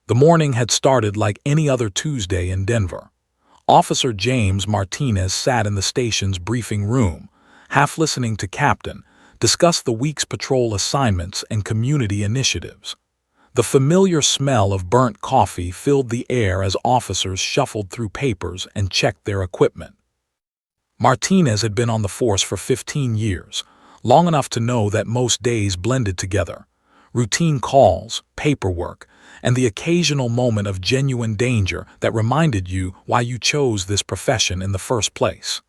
The morning had started like any other Tuesday in Denver. Officer James Martinez sat in the station's briefing room, half listening to Captain discuss the week's patrol assignments and community initiatives. The familiar smell of burnt coffee filled the air as officers shuffled through papers and checked their equipment. Martinez had been on the force for 15 years, long enough to know that most days blended together. Routine calls, paperwork, and the occasional moment of genuine danger that reminded you why you chose this profession in the first place.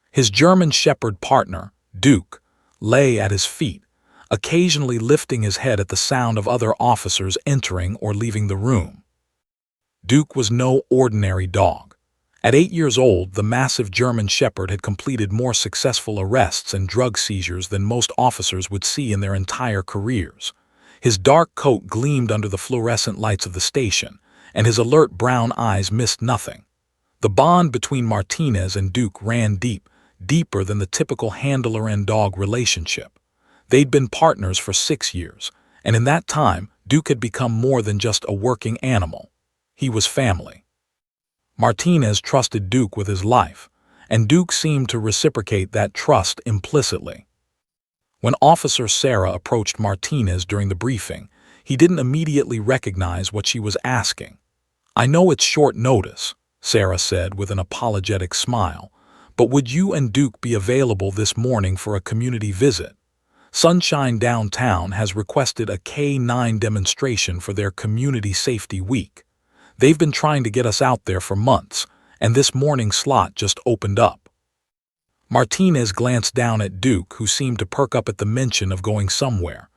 His German Shepherd partner, Duke, lay at his feet, occasionally lifting his head at the sound of other officers entering or leaving the room. Duke was no ordinary dog. At 8 years old, the massive German Shepherd had completed more successful arrests and drug seizures than most officers would see in their entire careers. His dark coat gleamed under the fluorescent lights of the station, and his alert brown eyes missed nothing. The bond between Martinez and Duke ran deep, deeper than the typical handler and dog relationship. They'd been partners for 6 years, and in that time, Duke had become more than just a working animal. He was family. Martinez trusted Duke with his life, and Duke seemed to reciprocate that trust implicitly. When Officer Sarah approached Martinez during the briefing, he didn't immediately recognize what she was asking. "I know it's short notice," Sarah said with an apologetic smile, "but would you and Duke be available this morning for a community visit? Sunshine Downtown has requested a K-9 demonstration for their Community Safety Week. They've been trying to get us out there for months, and this morning slot just opened up." Martinez glanced down at Duke, who seemed to perk up at the mention of going somewhere.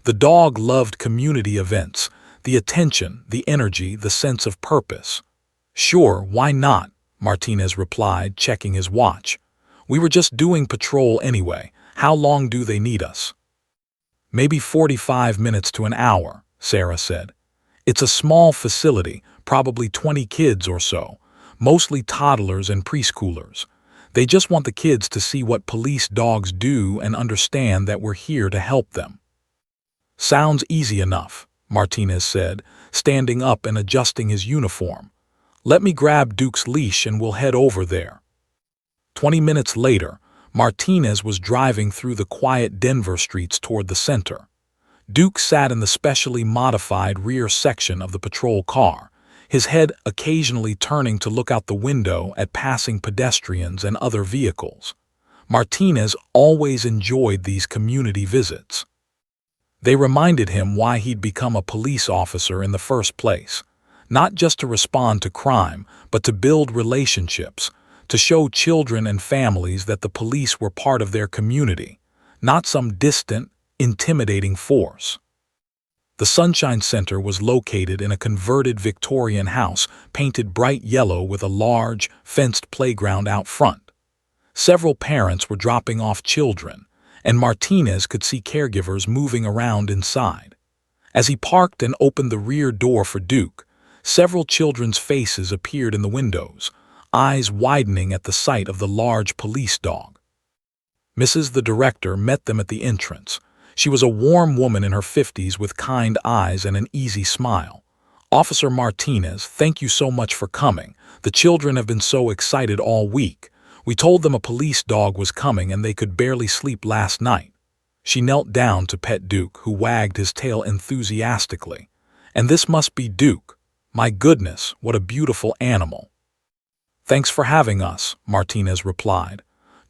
The dog loved community events, the attention, the energy, the sense of purpose. "Sure, why not?" Martinez replied, checking his watch. "We were just doing patrol anyway. How long do they need us?" "Maybe 45 minutes to an hour," Sarah said. "It's a small facility, probably 20 kids or so, mostly toddlers and preschoolers. They just want the kids to see what police dogs do and understand that we're here to help them." "Sounds easy enough," Martinez said, standing up and adjusting his uniform. "Let me grab Duke's leash and we'll head over there." 20 minutes later, Martinez was driving through the quiet Denver streets toward the center. Duke sat in the specially modified rear section of the patrol car, his head occasionally turning to look out the window at passing pedestrians and other vehicles. Martinez always enjoyed these community visits. They reminded him why he'd become a police officer in the first place, not just to respond to crime, but to build relationships, to show children and families that the police were part of their community, not some distant, intimidating force. The Sunshine Center was located in a converted Victorian house painted bright yellow with a large, fenced playground out front. Several parents were dropping off children, and Martinez could see caregivers moving around inside. As he parked and opened the rear door for Duke, several children's faces appeared in the windows, eyes widening at the sight of the large police dog. Mrs. the Director met them at the entrance. She was a warm woman in her 50s with kind eyes and an easy smile. "Officer Martinez, thank you so much for coming. The children have been so excited all week. We told them a police dog was coming and they could barely sleep last night." She knelt down to pet Duke, who wagged his tail enthusiastically. "And this must be Duke. My goodness, what a beautiful animal." "Thanks for having us," Martinez replied.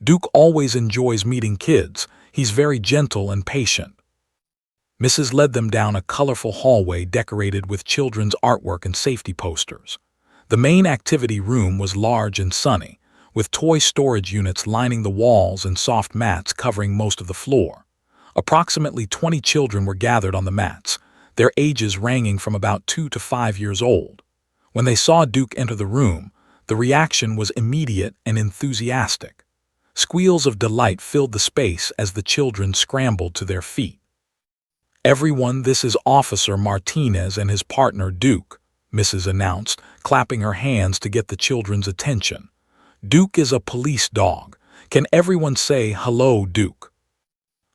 "Duke always enjoys meeting kids. He's very gentle and patient." Mrs. led them down a colorful hallway decorated with children's artwork and safety posters. The main activity room was large and sunny, with toy storage units lining the walls and soft mats covering most of the floor. Approximately 20 children were gathered on the mats, their ages ranging from about 2 to 5 years old. When they saw Duke enter the room, the reaction was immediate and enthusiastic. Squeals of delight filled the space as the children scrambled to their feet. "Everyone, this is Officer Martinez and his partner Duke," Mrs. announced, clapping her hands to get the children's attention. "Duke is a police dog. Can everyone say hello, Duke?"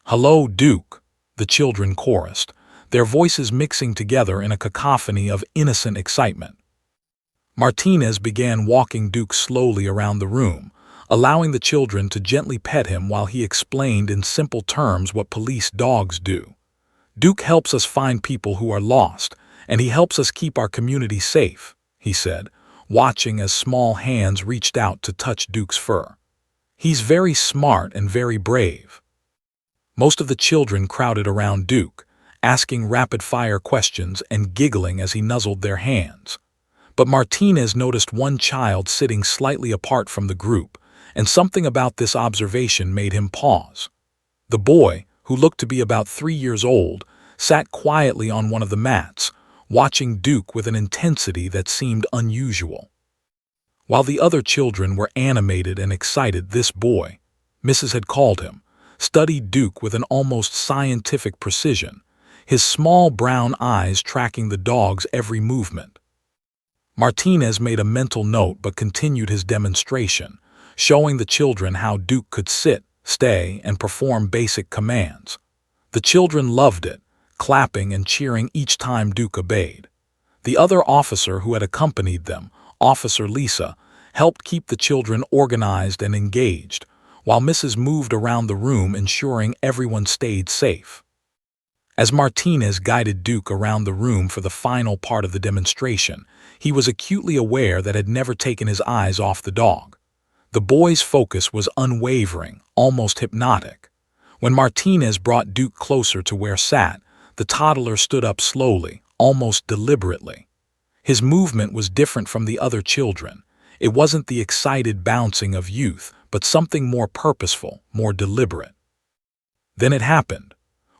"Hello, Duke," the children chorused. their voices mixing together in a cacophony of innocent excitement. Martinez began walking Duke slowly around the room, allowing the children to gently pet him while he explained in simple terms what police dogs do. "Duke helps us find people who are lost, and he helps us keep our community safe," he said, watching as small hands reached out to touch Duke's fur. "He's very smart and very brave." Most of the children crowded around Duke, asking rapid-fire questions and giggling as he nuzzled their hands. But Martinez noticed one child sitting slightly apart from the group, and something about this observation made him pause. The boy, who looked to be about 3 years old, sat quietly on one of the mats, watching Duke with an intensity that seemed unusual. While the other children were animated and excited, this boy, Mrs. had called him, studied Duke with an almost scientific precision, his small brown eyes tracking the dog's every movement. Martinez made a mental note but continued his demonstration, showing the children how Duke could sit, stay, and perform basic commands. The children loved it, clapping and cheering each time Duke obeyed. The other officer who had accompanied them, Officer Lisa, helped keep the children organized and engaged, while Mrs. moved around the room ensuring everyone stayed safe. As Martinez guided Duke around the room for the final part of the demonstration, he was acutely aware that had never taken his eyes off the dog. The boy's focus was unwavering, almost hypnotic. When Martinez brought Duke closer to where sat, the toddler stood up slowly, almost deliberately. His movement was different from the other children. It wasn't the excited bouncing of youth, but something more purposeful, more deliberate. Then it happened.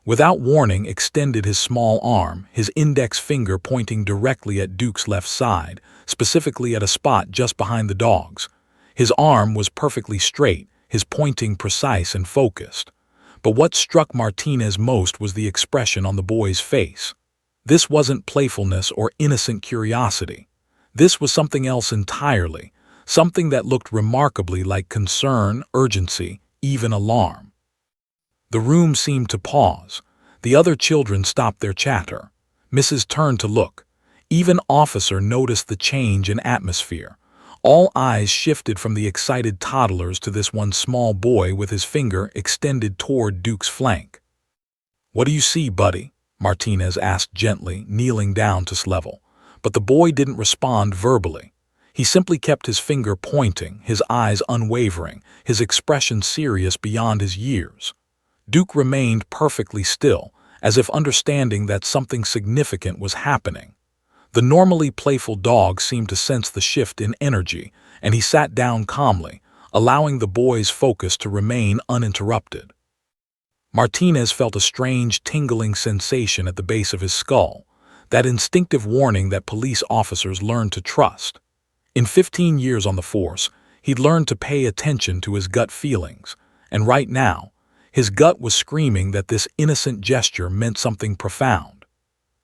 Without warning, extended his small arm, his index finger pointing directly at Duke's left side, specifically at a spot just behind the dog's. His arm was perfectly straight, his pointing precise and focused. But what struck Martinez most was the expression on the boy's face. This wasn't playfulness or innocent curiosity. This was something else entirely, something that looked remarkably like concern, urgency, even alarm. The room seemed to pause. The other children stopped their chatter. Mrs. turned to look. Even Officer noticed the change in atmosphere. All eyes shifted from the excited toddlers to this one small boy with his finger extended toward Duke's flank. "What do you see, buddy?" Martinez asked gently, kneeling down to level. But the boy didn't respond verbally. He simply kept his finger pointing, his eyes unwavering, his expression serious beyond his years. Duke remained perfectly still, as if understanding that something significant was happening. The normally playful dog seemed to sense the shift in energy, and he sat down calmly, allowing the boy's focus to remain uninterrupted. Martinez felt a strange tingling sensation at the base of his skull, that instinctive warning that police officers learn to trust. In 15 years on the force, he'd learned to pay attention to his gut feelings, and right now, his gut was screaming that this innocent gesture meant something profound.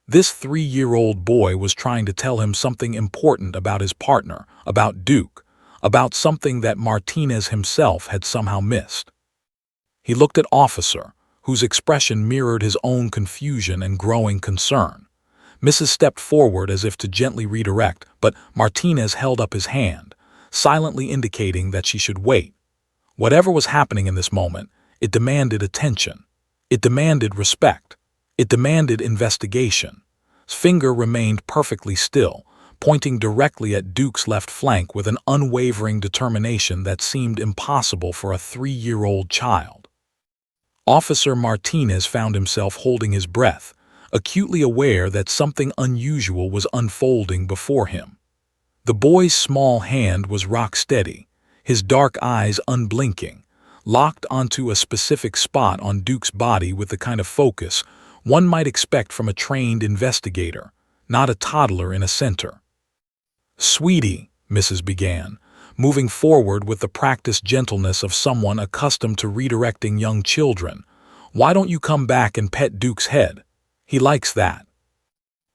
This 3-year-old boy was trying to tell him something important about his partner, about Duke, about something that Martinez himself had somehow missed. He looked at Officer, whose expression mirrored his own confusion and growing concern. Mrs. stepped forward as if to gently redirect, but Martinez held up his hand, silently indicating that she should wait. Whatever was happening in this moment, it demanded attention. It demanded respect. It demanded investigation. His finger remained perfectly still, pointing directly at Duke's left flank with an unwavering determination that seemed impossible for a 3-year-old child. Officer Martinez found himself holding his breath, acutely aware that something unusual was unfolding before him. The boy's small hand was rock steady, his dark eyes unblinking, locked onto a specific spot on Duke's body with the kind of focus one might expect from a trained investigator, not a toddler in a center. "Sweetie," Mrs. began, moving forward with the practiced gentleness of someone accustomed to redirecting young children, "why don't you come back and pet Duke's head? He likes that."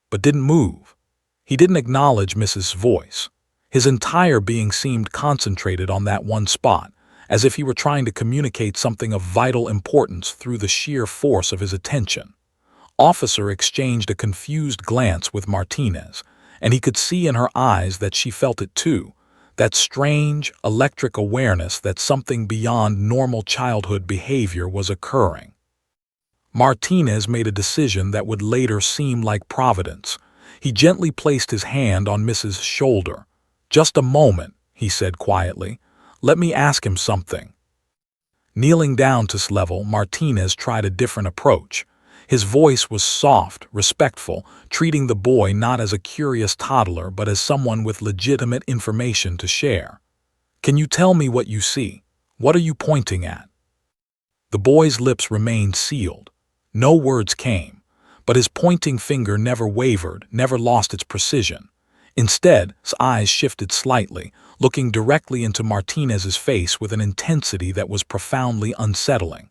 But didn't move. He didn't acknowledge Mrs.'s voice. His entire being seemed concentrated on that one spot, as if he were trying to communicate something of vital importance through the sheer force of his attention. Officer exchanged a confused glance with Martinez, and he could see in her eyes that she felt it too, that strange, electric awareness that something beyond normal childhood behavior was occurring. Martinez made a decision that would later seem like providence. He gently placed his hand on Mrs. shoulder. "Just a moment," he said quietly. "Let me ask him something." Kneeling down to level, Martinez tried a different approach. His voice was soft, respectful, treating the boy not as a curious toddler but as someone with legitimate information to share. "Can you tell me what you see? What are you pointing at?" The boy's lips remained sealed. No words came, but his pointing finger never wavered, never lost its precision. Instead, his eyes shifted slightly, looking directly into Martinez's face with an intensity that was profoundly unsettling.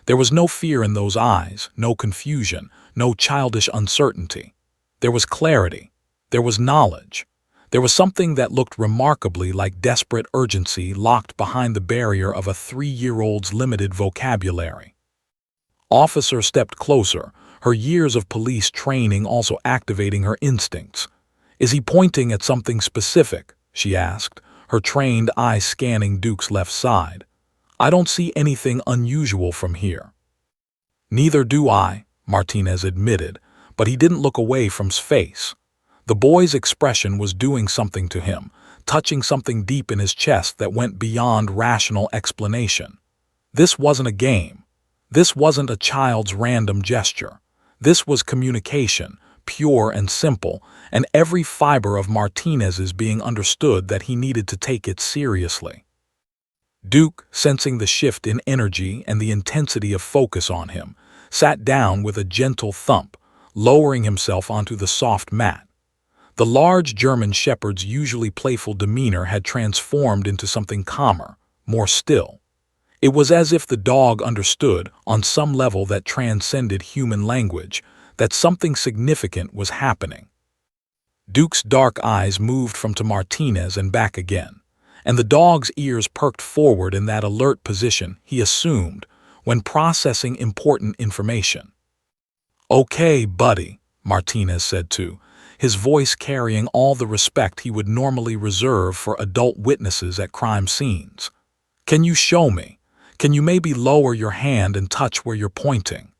There was no fear in those eyes, no confusion, no childish uncertainty. There was clarity. There was knowledge. There was something that looked remarkably like desperate urgency locked behind the barrier of a 3-year-old's limited vocabulary. Officer stepped closer, her years of police training also activating her instincts. "Is he pointing at something specific?" she asked, her trained eye scanning Duke's left side. "I don't see anything unusual from here." "Neither do I," Martinez admitted, but he didn't look away from his face. The boy's expression was doing something to him, touching something deep in his chest that went beyond rational explanation. This wasn't a game. This wasn't a child's random gesture. This was communication, pure and simple, and every fiber of Martinez's being understood that he needed to take it seriously. Duke, sensing the shift in energy and the intensity of focus on him, sat down with a gentle thump, lowering himself onto the soft mat. The large German shepherd's usually playful demeanor had transformed into something calmer, more still. It was as if the dog understood, on some level that transcended human language, that something significant was happening. Duke's dark eyes moved from to Martinez and back again, and the dog's ears perked forward in that alert position he assumed when processing important information. "Okay, buddy," Martinez said too, his voice carrying all the respect he would normally reserve for adult witnesses at crime scenes. "Can you show me? Can you maybe lower your hand and touch where you're pointing?"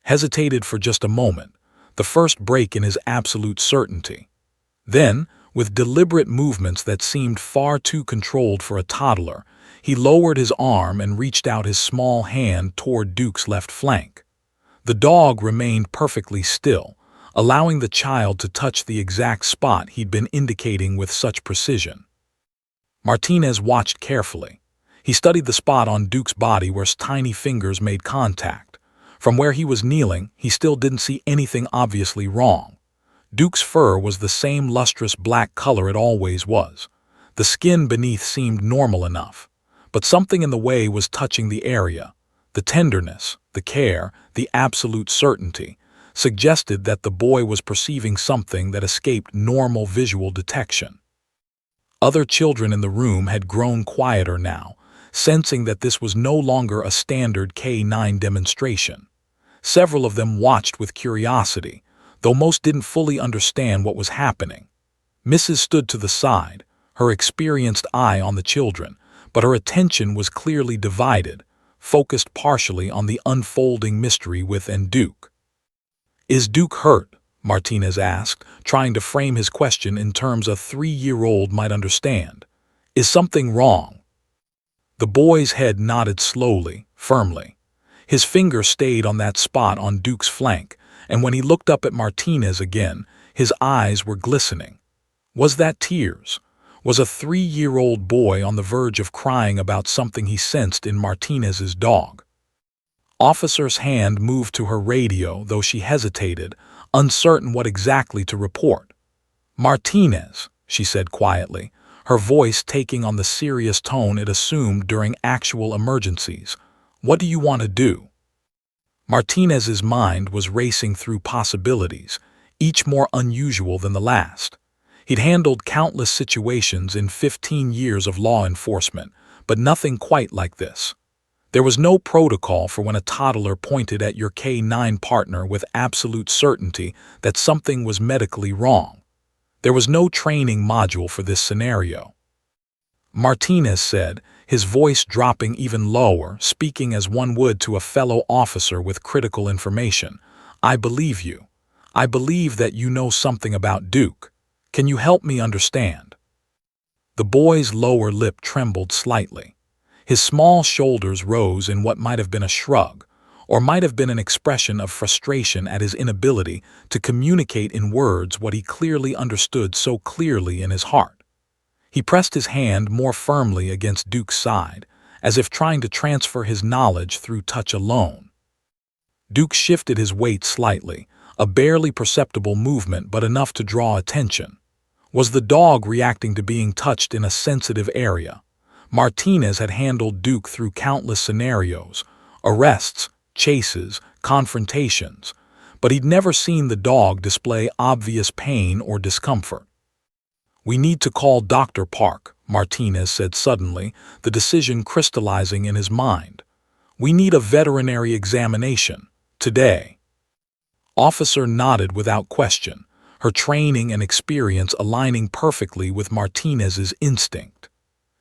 Hesitated for just a moment, the first break in his absolute certainty. Then, with deliberate movements that seemed far too controlled for a toddler, he lowered his arm and reached out his small hand toward Duke's left flank. The dog remained perfectly still, allowing the child to touch the exact spot he'd been indicating with such precision. Martinez watched carefully. He studied the spot on Duke's body where his tiny fingers made contact. From where he was kneeling, he still didn't see anything obviously wrong. Duke's fur was the same lustrous black color it always was. The skin beneath seemed normal enough, but something in the way was touching the area. The tenderness, the care, the absolute certainty suggested that the boy was perceiving something that escaped normal visual detection. Other children in the room had grown quieter now, sensing that this was no longer a standard K-9 demonstration. Several of them watched with curiosity, though most didn't fully understand what was happening. Mrs. stood to the side, her experienced eye on the children, but her attention was clearly divided, focused partially on the unfolding mystery within Duke. "Is Duke hurt?" Martinez asked, trying to frame his question in terms a 3-year-old might understand. "Is something wrong?" The boy's head nodded slowly, firmly. His finger stayed on that spot on Duke's flank, and when he looked up at Martinez again, his eyes were glistening. Was that tears? Was a 3-year-old boy on the verge of crying about something he sensed in Martinez's dog? Officer's hand moved to her radio, though she hesitated, uncertain what exactly to report. "Martinez," she said quietly, her voice taking on the serious tone it assumed during actual emergencies. "What do you want to do?" Martinez's mind was racing through possibilities, each more unusual than the last. He'd handled countless situations in 15 years of law enforcement, but nothing quite like this. There was no protocol for when a toddler pointed at your K-9 partner with absolute certainty that something was medically wrong. There was no training module for this scenario. Martinez said, his voice dropping even lower, speaking as one would to a fellow officer with critical information. "I believe you. I believe that you know something about Duke. Can you help me understand?" The boy's lower lip trembled slightly. His small shoulders rose in what might have been a shrug, or might have been an expression of frustration at his inability to communicate in words what he clearly understood so clearly in his heart. He pressed his hand more firmly against Duke's side, as if trying to transfer his knowledge through touch alone. Duke shifted his weight slightly, a barely perceptible movement but enough to draw attention. Was the dog reacting to being touched in a sensitive area? Martinez had handled Duke through countless scenarios, arrests, chases, confrontations, but he'd never seen the dog display obvious pain or discomfort. "We need to call Dr. Park," Martinez said suddenly, the decision crystallizing in his mind. "We need a veterinary examination, today." Officer nodded without question, her training and experience aligning perfectly with Martinez's instinct.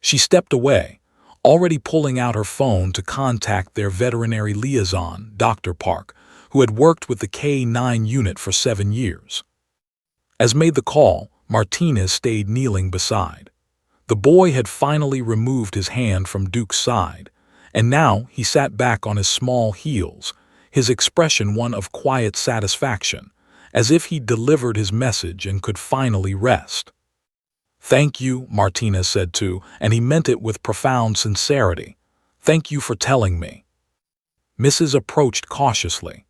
She stepped away, already pulling out her phone to contact their veterinary liaison, Dr. Park, who had worked with the K-9 unit for 7 years. As made the call, Martinez stayed kneeling beside. The boy had finally removed his hand from Duke's side, and now he sat back on his small heels, his expression one of quiet satisfaction, as if he'd delivered his message and could finally rest. "Thank you," Martinez said too, and he meant it with profound sincerity. "Thank you for telling me." Mrs. approached cautiously.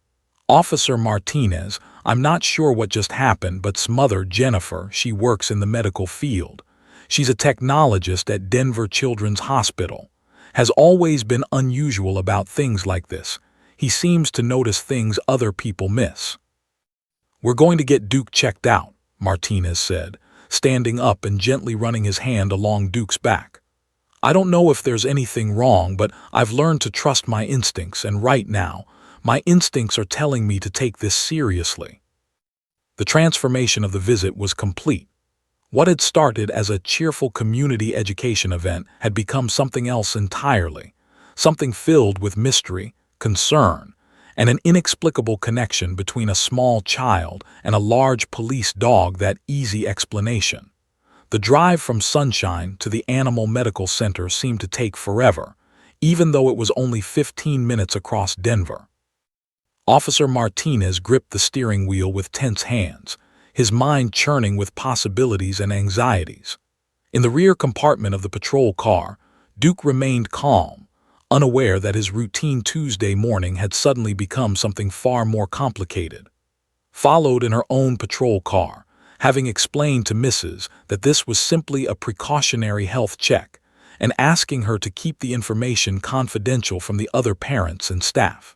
"Officer Martinez, I'm not sure what just happened, but mother, Jennifer, she works in the medical field. She's a technologist at Denver Children's Hospital. Has always been unusual about things like this. He seems to notice things other people miss." "We're going to get Duke checked out," Martinez said, standing up and gently running his hand along Duke's back. "I don't know if there's anything wrong, but I've learned to trust my instincts, and right now, my instincts are telling me to take this seriously." The transformation of the visit was complete. What had started as a cheerful community education event had become something else entirely, something filled with mystery, concern, and an inexplicable connection between a small child and a large police dog. That easy explanation. The drive from Sunshine to the Animal Medical Center seemed to take forever, even though it was only 15 minutes across Denver. Officer Martinez gripped the steering wheel with tense hands, his mind churning with possibilities and anxieties. In the rear compartment of the patrol car, Duke remained calm, unaware that his routine Tuesday morning had suddenly become something far more complicated. Followed in her own patrol car, having explained to Mrs. that this was simply a precautionary health check, and asking her to keep the information confidential from the other parents and staff.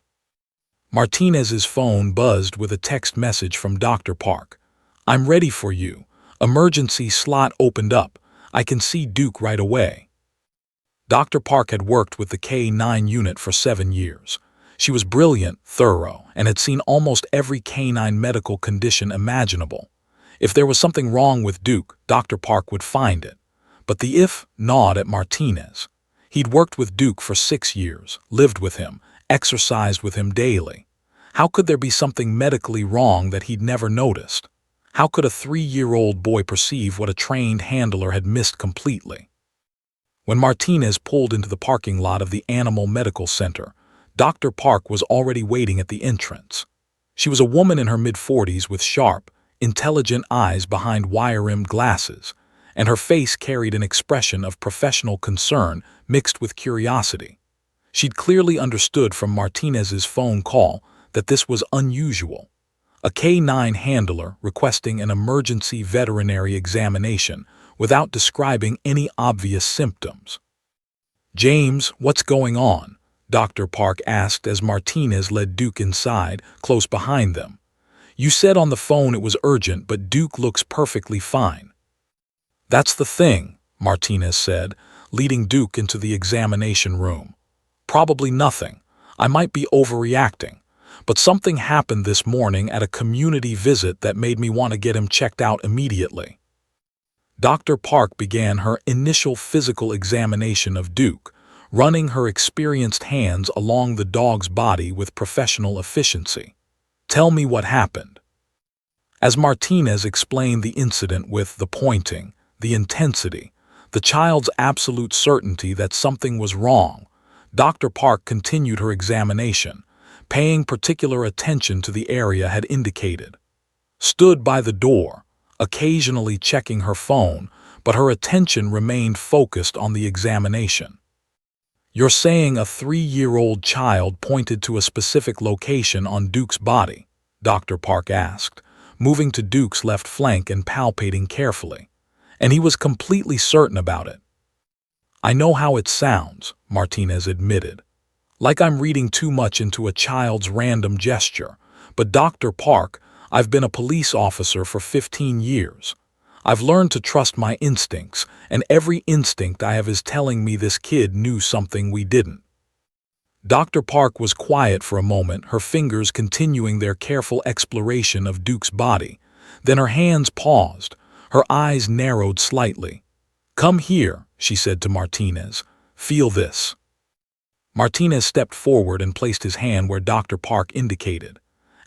Martinez's phone buzzed with a text message from Dr. Park. "I'm ready for you. Emergency slot opened up. I can see Duke right away." Dr. Park had worked with the K-9 unit for 7 years. She was brilliant, thorough, and had seen almost every canine medical condition imaginable. If there was something wrong with Duke, Dr. Park would find it. But the if gnawed at Martinez. He'd worked with Duke for 6 years, lived with him, exercised with him daily. How could there be something medically wrong that he'd never noticed? How could a 3-year-old boy perceive what a trained handler had missed completely? When Martinez pulled into the parking lot of the Animal Medical Center, Dr. Park was already waiting at the entrance. She was a woman in her mid-40s with sharp, intelligent eyes behind wire-rimmed glasses, and her face carried an expression of professional concern mixed with curiosity. She'd clearly understood from Martinez's phone call that this was unusual. A K-9 handler requesting an emergency veterinary examination without describing any obvious symptoms. "James, what's going on?" Dr. Park asked as Martinez led Duke inside, close behind them. "You said on the phone it was urgent, but Duke looks perfectly fine." "That's the thing," Martinez said, leading Duke into the examination room. Probably nothing. I might be overreacting. But something happened this morning at a community visit that made me want to get him checked out immediately. Dr. Park began her initial physical examination of Duke, running her experienced hands along the dog's body with professional efficiency. Tell me what happened. As Martinez explained the incident with the pointing, the intensity, the child's absolute certainty that something was wrong, Dr. Park continued her examination, paying particular attention to the area had indicated. Stood by the door, occasionally checking her phone, but her attention remained focused on the examination. You're saying a 3-year-old child pointed to a specific location on Duke's body? Dr. Park asked, moving to Duke's left flank and palpating carefully. And he was completely certain about it. I know how it sounds, Martinez admitted. Like I'm reading too much into a child's random gesture, but Dr. Park, I've been a police officer for 15 years. I've learned to trust my instincts, and every instinct I have is telling me this kid knew something we didn't. Dr. Park was quiet for a moment, her fingers continuing their careful exploration of Duke's body. Then her hands paused, her eyes narrowed slightly. Come here, she said to Martinez. Feel this. Martinez stepped forward and placed his hand where Dr. Park indicated.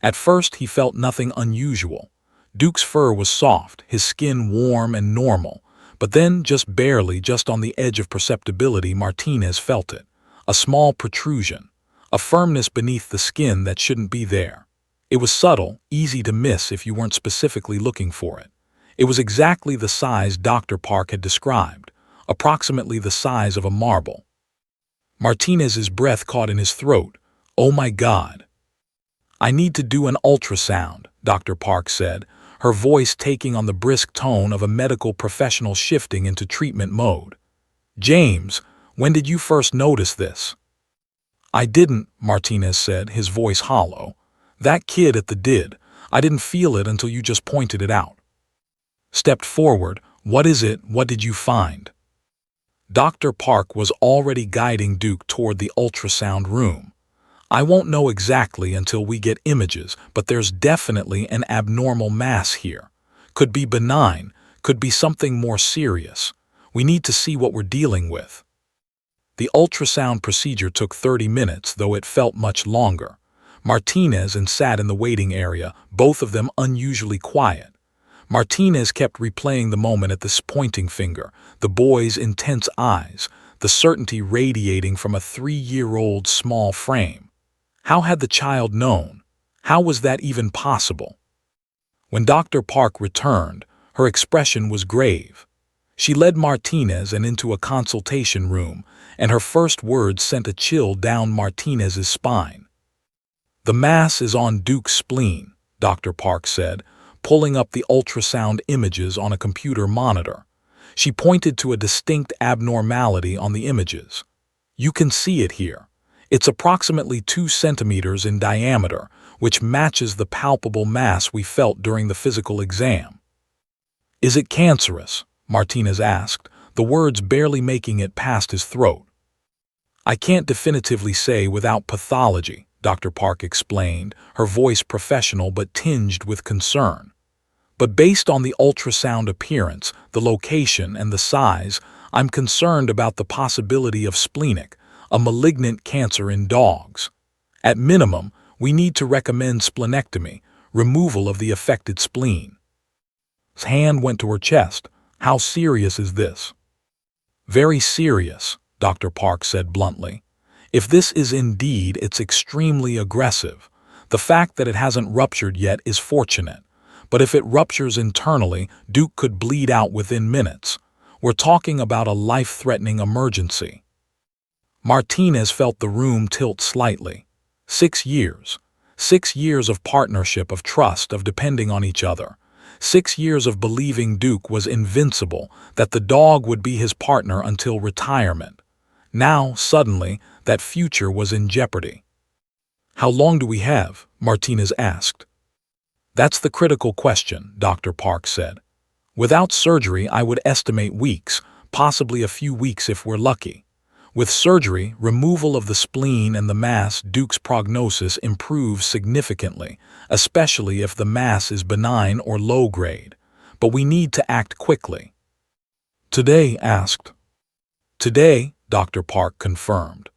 At first he felt nothing unusual. Duke's fur was soft, his skin warm and normal, but then just barely, just on the edge of perceptibility, Martinez felt it. A small protrusion, a firmness beneath the skin that shouldn't be there. It was subtle, easy to miss if you weren't specifically looking for it. It was exactly the size Dr. Park had described, approximately the size of a marble. Martinez's breath caught in his throat. Oh my God. I need to do an ultrasound, Dr. Park said, her voice taking on the brisk tone of a medical professional shifting into treatment mode. James, when did you first notice this? I didn't, Martinez said, his voice hollow. That kid at the did. I didn't feel it until you just pointed it out. Stepped forward. What is it? What did you find? Dr. Park was already guiding Duke toward the ultrasound room. I won't know exactly until we get images, but there's definitely an abnormal mass here. Could be benign, could be something more serious. We need to see what we're dealing with. The ultrasound procedure took 30 minutes, though it felt much longer. Martinez and sat in the waiting area, both of them unusually quiet. Martinez kept replaying the moment at this pointing finger, the boy's intense eyes, the certainty radiating from a 3-year-old small frame. How had the child known? How was that even possible? When Dr. Park returned, her expression was grave. She led Martinez into a consultation room, and her first words sent a chill down Martinez's spine. The mass is on Duke's spleen, Dr. Park said, pulling up the ultrasound images on a computer monitor. She pointed to a distinct abnormality on the images. You can see it here. It's approximately 2 centimeters in diameter, which matches the palpable mass we felt during the physical exam. Is it cancerous? Martinez asked, the words barely making it past his throat. I can't definitively say without pathology, Dr. Park explained, her voice professional but tinged with concern. But based on the ultrasound appearance, the location, and the size, I'm concerned about the possibility of splenic, a malignant cancer in dogs. At minimum, we need to recommend splenectomy, removal of the affected spleen. His hand went to her chest. How serious is this? Very serious, Dr. Park said bluntly. If this is indeed, it's extremely aggressive. The fact that it hasn't ruptured yet is fortunate. But if it ruptures internally, Duke could bleed out within minutes. We're talking about a life-threatening emergency. Martinez felt the room tilt slightly. 6 years. 6 years of partnership, of trust, of depending on each other. 6 years of believing Duke was invincible, that the dog would be his partner until retirement. Now, suddenly, that future was in jeopardy. How long do we have? Martinez asked. That's the critical question, Dr. Park said. Without surgery, I would estimate weeks, possibly a few weeks if we're lucky. With surgery, removal of the spleen and the mass, Duke's prognosis improves significantly, especially if the mass is benign or low-grade. But we need to act quickly. Today asked. Today, Dr. Park confirmed.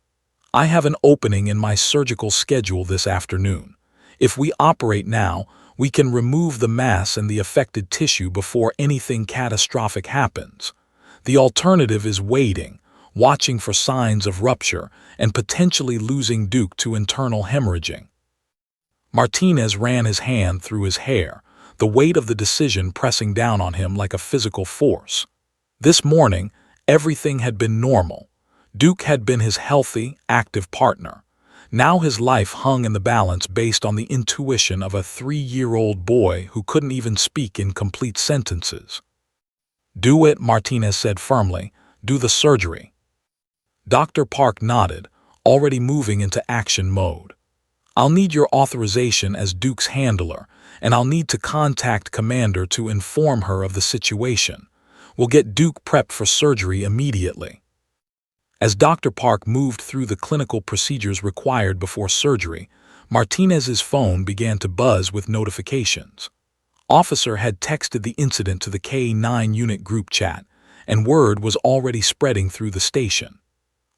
I have an opening in my surgical schedule this afternoon. If we operate now, we can remove the mass and the affected tissue before anything catastrophic happens. The alternative is waiting, watching for signs of rupture, and potentially losing Duke to internal hemorrhaging. Martinez ran his hand through his hair, the weight of the decision pressing down on him like a physical force. This morning, everything had been normal. Duke had been his healthy, active partner. Now his life hung in the balance based on the intuition of a 3-year-old boy who couldn't even speak in complete sentences. "Do it," Martinez said firmly. "Do the surgery." Dr. Park nodded, already moving into action mode. "I'll need your authorization as Duke's handler, and I'll need to contact Commander to inform her of the situation. We'll get Duke prepped for surgery immediately." As Dr. Park moved through the clinical procedures required before surgery, Martinez's phone began to buzz with notifications. Officer had texted the incident to the K-9 unit group chat, and word was already spreading through the station.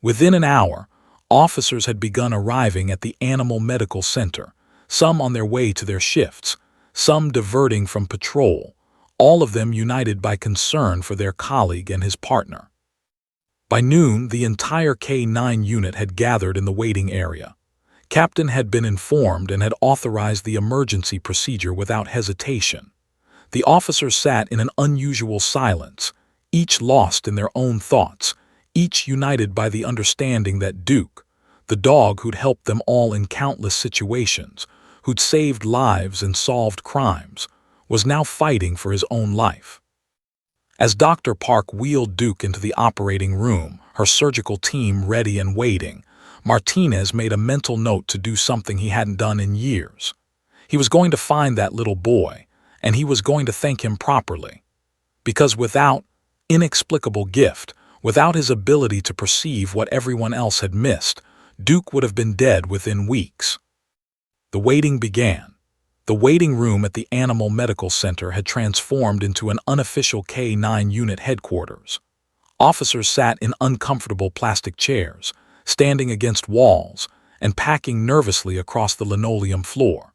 Within an hour, officers had begun arriving at the Animal Medical Center, some on their way to their shifts, some diverting from patrol, all of them united by concern for their colleague and his partner. By noon, the entire K-9 unit had gathered in the waiting area. Captain had been informed and had authorized the emergency procedure without hesitation. The officers sat in an unusual silence, each lost in their own thoughts, each united by the understanding that Duke, the dog who'd helped them all in countless situations, who'd saved lives and solved crimes, was now fighting for his own life. As Dr. Park wheeled Duke into the operating room, her surgical team ready and waiting, Martinez made a mental note to do something he hadn't done in years. He was going to find that little boy, and he was going to thank him properly. Because without inexplicable gift, without his ability to perceive what everyone else had missed, Duke would have been dead within weeks. The waiting began. The waiting room at the Animal Medical Center had transformed into an unofficial K-9 unit headquarters. Officers sat in uncomfortable plastic chairs, standing against walls, and packing nervously across the linoleum floor.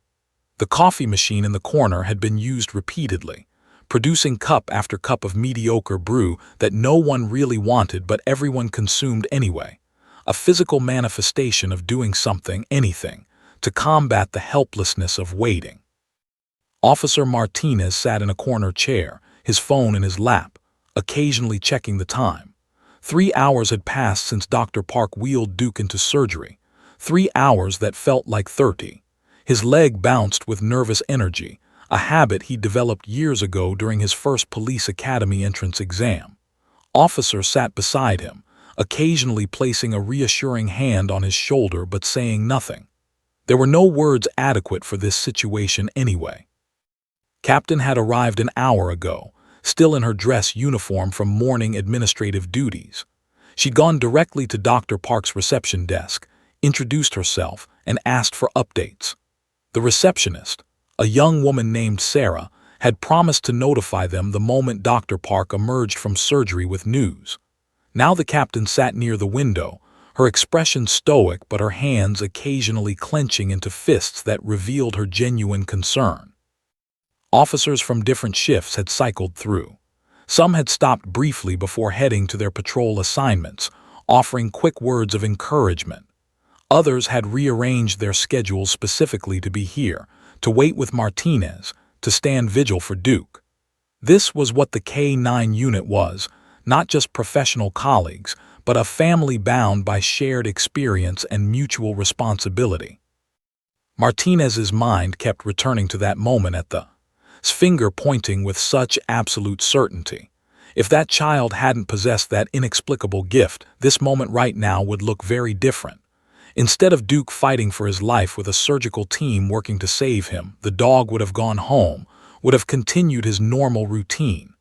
The coffee machine in the corner had been used repeatedly, producing cup after cup of mediocre brew that no one really wanted but everyone consumed anyway, a physical manifestation of doing something, anything, to combat the helplessness of waiting. Officer Martinez sat in a corner chair, his phone in his lap, occasionally checking the time. 3 hours had passed since Dr. Park wheeled Duke into surgery, 3 hours that felt like 30. His leg bounced with nervous energy, a habit he developed years ago during his first police academy entrance exam. Officer sat beside him, occasionally placing a reassuring hand on his shoulder but saying nothing. There were no words adequate for this situation anyway. Captain had arrived an hour ago, still in her dress uniform from morning administrative duties. She'd gone directly to Dr. Park's reception desk, introduced herself, and asked for updates. The receptionist, a young woman named Sarah, had promised to notify them the moment Dr. Park emerged from surgery with news. Now the captain sat near the window, her expression stoic but her hands occasionally clenching into fists that revealed her genuine concern. Officers from different shifts had cycled through. Some had stopped briefly before heading to their patrol assignments, offering quick words of encouragement. Others had rearranged their schedules specifically to be here, to wait with Martinez, to stand vigil for Duke. This was what the K-9 unit was, not just professional colleagues, but a family bound by shared experience and mutual responsibility. Martinez's mind kept returning to that moment at the finger pointing with such absolute certainty. If that child hadn't possessed that inexplicable gift, this moment right now would look very different. Instead of Duke fighting for his life with a surgical team working to save him, the dog would have gone home, would have continued his normal routine.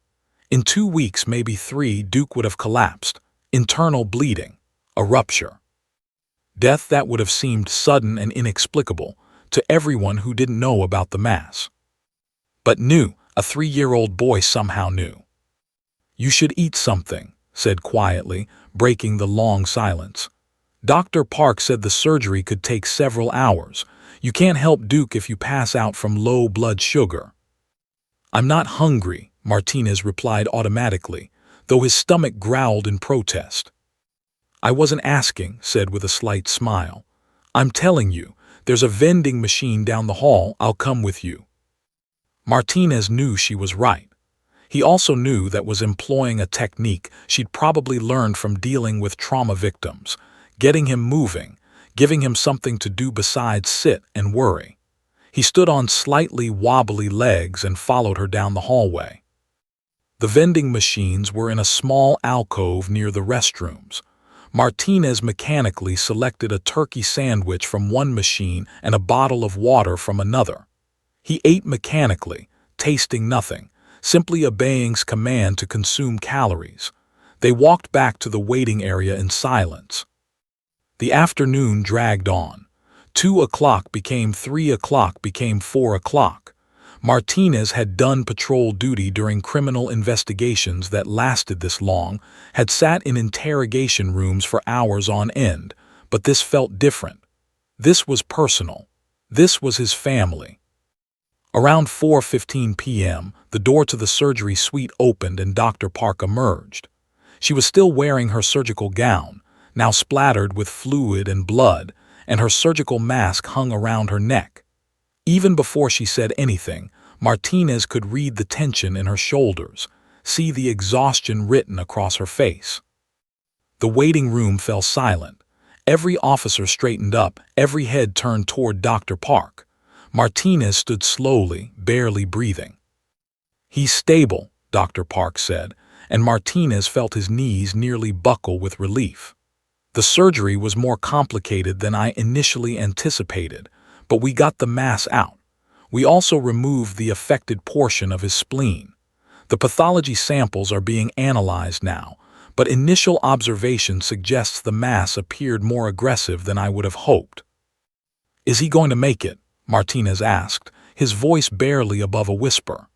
In 2 weeks, maybe 3, Duke would have collapsed. Internal bleeding. a rupture. Death that would have seemed sudden and inexplicable to everyone who didn't know about the mass. But a 3-year-old boy somehow knew. "You should eat something," said quietly, breaking the long silence. "Dr. Park said the surgery could take several hours. You can't help Duke if you pass out from low blood sugar." "I'm not hungry," Martinez replied automatically, though his stomach growled in protest. "I wasn't asking," said with a slight smile. "I'm telling you, there's a vending machine down the hall. I'll come with you." Martinez knew she was right. He also knew that was employing a technique she'd probably learned from dealing with trauma victims, getting him moving, giving him something to do besides sit and worry. He stood on slightly wobbly legs and followed her down the hallway. The vending machines were in a small alcove near the restrooms. Martinez mechanically selected a turkey sandwich from one machine and a bottle of water from another. He ate mechanically, tasting nothing, simply obeying's command to consume calories. They walked back to the waiting area in silence. The afternoon dragged on. 2 o'clock became 3 o'clock became 4 o'clock. Martinez had done patrol duty during criminal investigations that lasted this long, had sat in interrogation rooms for hours on end, but this felt different. This was personal. This was his family. Around 4:15 p.m., the door to the surgery suite opened and Dr. Park emerged. She was still wearing her surgical gown, now splattered with fluid and blood, and her surgical mask hung around her neck. Even before she said anything, Martinez could read the tension in her shoulders, see the exhaustion written across her face. The waiting room fell silent. Every officer straightened up, every head turned toward Dr. Park. Martinez stood slowly, barely breathing. "He's stable," Dr. Park said, and Martinez felt his knees nearly buckle with relief. "The surgery was more complicated than I initially anticipated, but we got the mass out. We also removed the affected portion of his spleen. The pathology samples are being analyzed now, but initial observation suggests the mass appeared more aggressive than I would have hoped." "Is he going to make it?" Martinez asked, his voice barely above a whisper.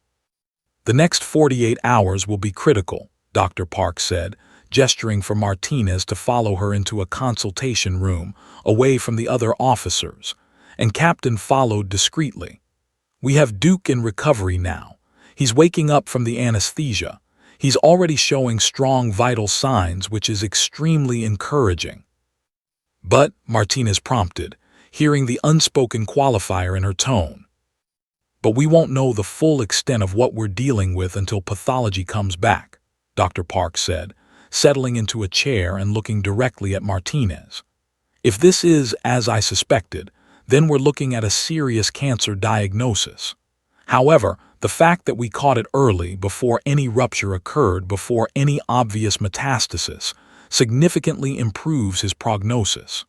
"The next 48 hours will be critical," Dr. Park said, gesturing for Martinez to follow her into a consultation room, away from the other officers, and Captain followed discreetly. "We have Duke in recovery now. He's waking up from the anesthesia. He's already showing strong vital signs, which is extremely encouraging." "But," Martinez prompted, hearing the unspoken qualifier in her tone. "But we won't know the full extent of what we're dealing with until pathology comes back," Dr. Park said, settling into a chair and looking directly at Martinez. "If this is as I suspected, then we're looking at a serious cancer diagnosis. However, the fact that we caught it early, before any rupture occurred, before any obvious metastasis, significantly improves his prognosis.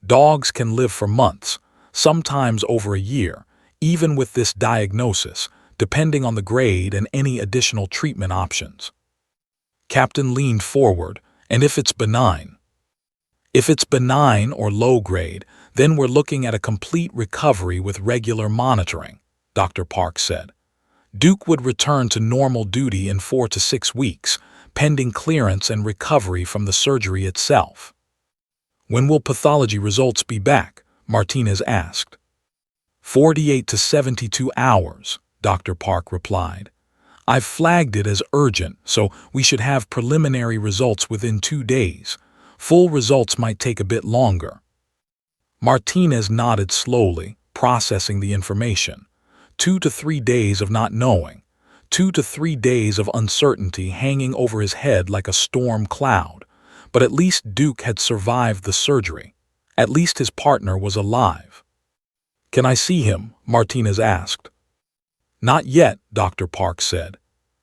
Dogs can live for months, sometimes over a year, even with this diagnosis, depending on the grade and any additional treatment options." Captain leaned forward. "And if it's benign?" "If it's benign or low grade, then we're looking at a complete recovery with regular monitoring," Dr. Park said. "Duke would return to normal duty in 4 to 6 weeks, pending clearance and recovery from the surgery itself." "When will pathology results be back?" Martinez asked. 48 to 72 hours, Dr. Park replied. "I've flagged it as urgent, so we should have preliminary results within 2 days. Full results might take a bit longer." Martinez nodded slowly, processing the information. 2 to 3 days of not knowing. 2 to 3 days of uncertainty hanging over his head like a storm cloud. But at least Duke had survived the surgery. At least his partner was alive. "Can I see him?" Martinez asked. "Not yet," Dr. Park said.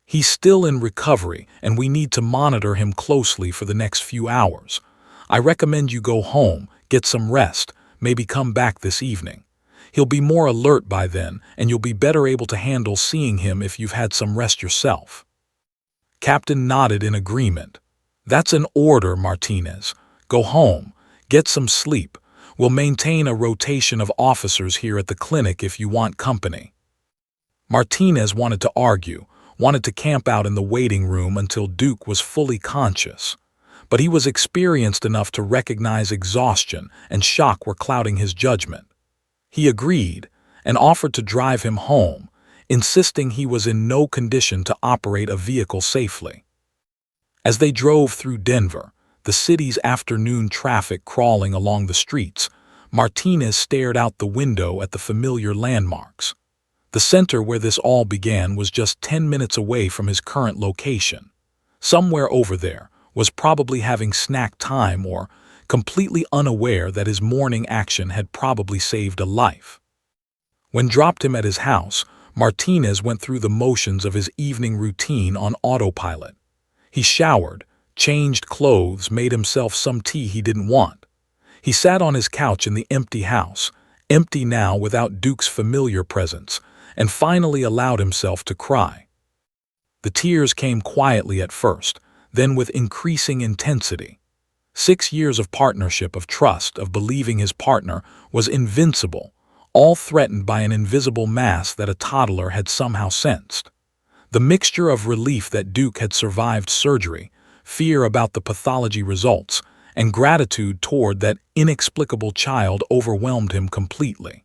"He's still in recovery, and we need to monitor him closely for the next few hours. I recommend you go home, get some rest, maybe come back this evening. He'll be more alert by then, and you'll be better able to handle seeing him if you've had some rest yourself." Captain nodded in agreement. "That's an order, Martinez. Go home, get some sleep. We'll maintain a rotation of officers here at the clinic if you want company." Martinez wanted to argue, wanted to camp out in the waiting room until Duke was fully conscious. But he was experienced enough to recognize exhaustion and shock were clouding his judgment. He agreed and offered to drive him home, insisting he was in no condition to operate a vehicle safely. As they drove through Denver, the city's afternoon traffic crawling along the streets, Martinez stared out the window at the familiar landmarks. The center where this all began was just 10 minutes away from his current location. Somewhere over there was probably having snack time or completely unaware that his morning action had probably saved a life. When dropped him at his house, Martinez went through the motions of his evening routine on autopilot. He showered, changed clothes, made himself some tea he didn't want. He sat on his couch in the empty house, empty now without Duke's familiar presence, and finally allowed himself to cry. The tears came quietly at first, then with increasing intensity. 6 years of partnership, of trust, of believing his partner was invincible, all threatened by an invisible mass that a toddler had somehow sensed. The mixture of relief that Duke had survived surgery, fear about the pathology results, and gratitude toward that inexplicable child overwhelmed him completely.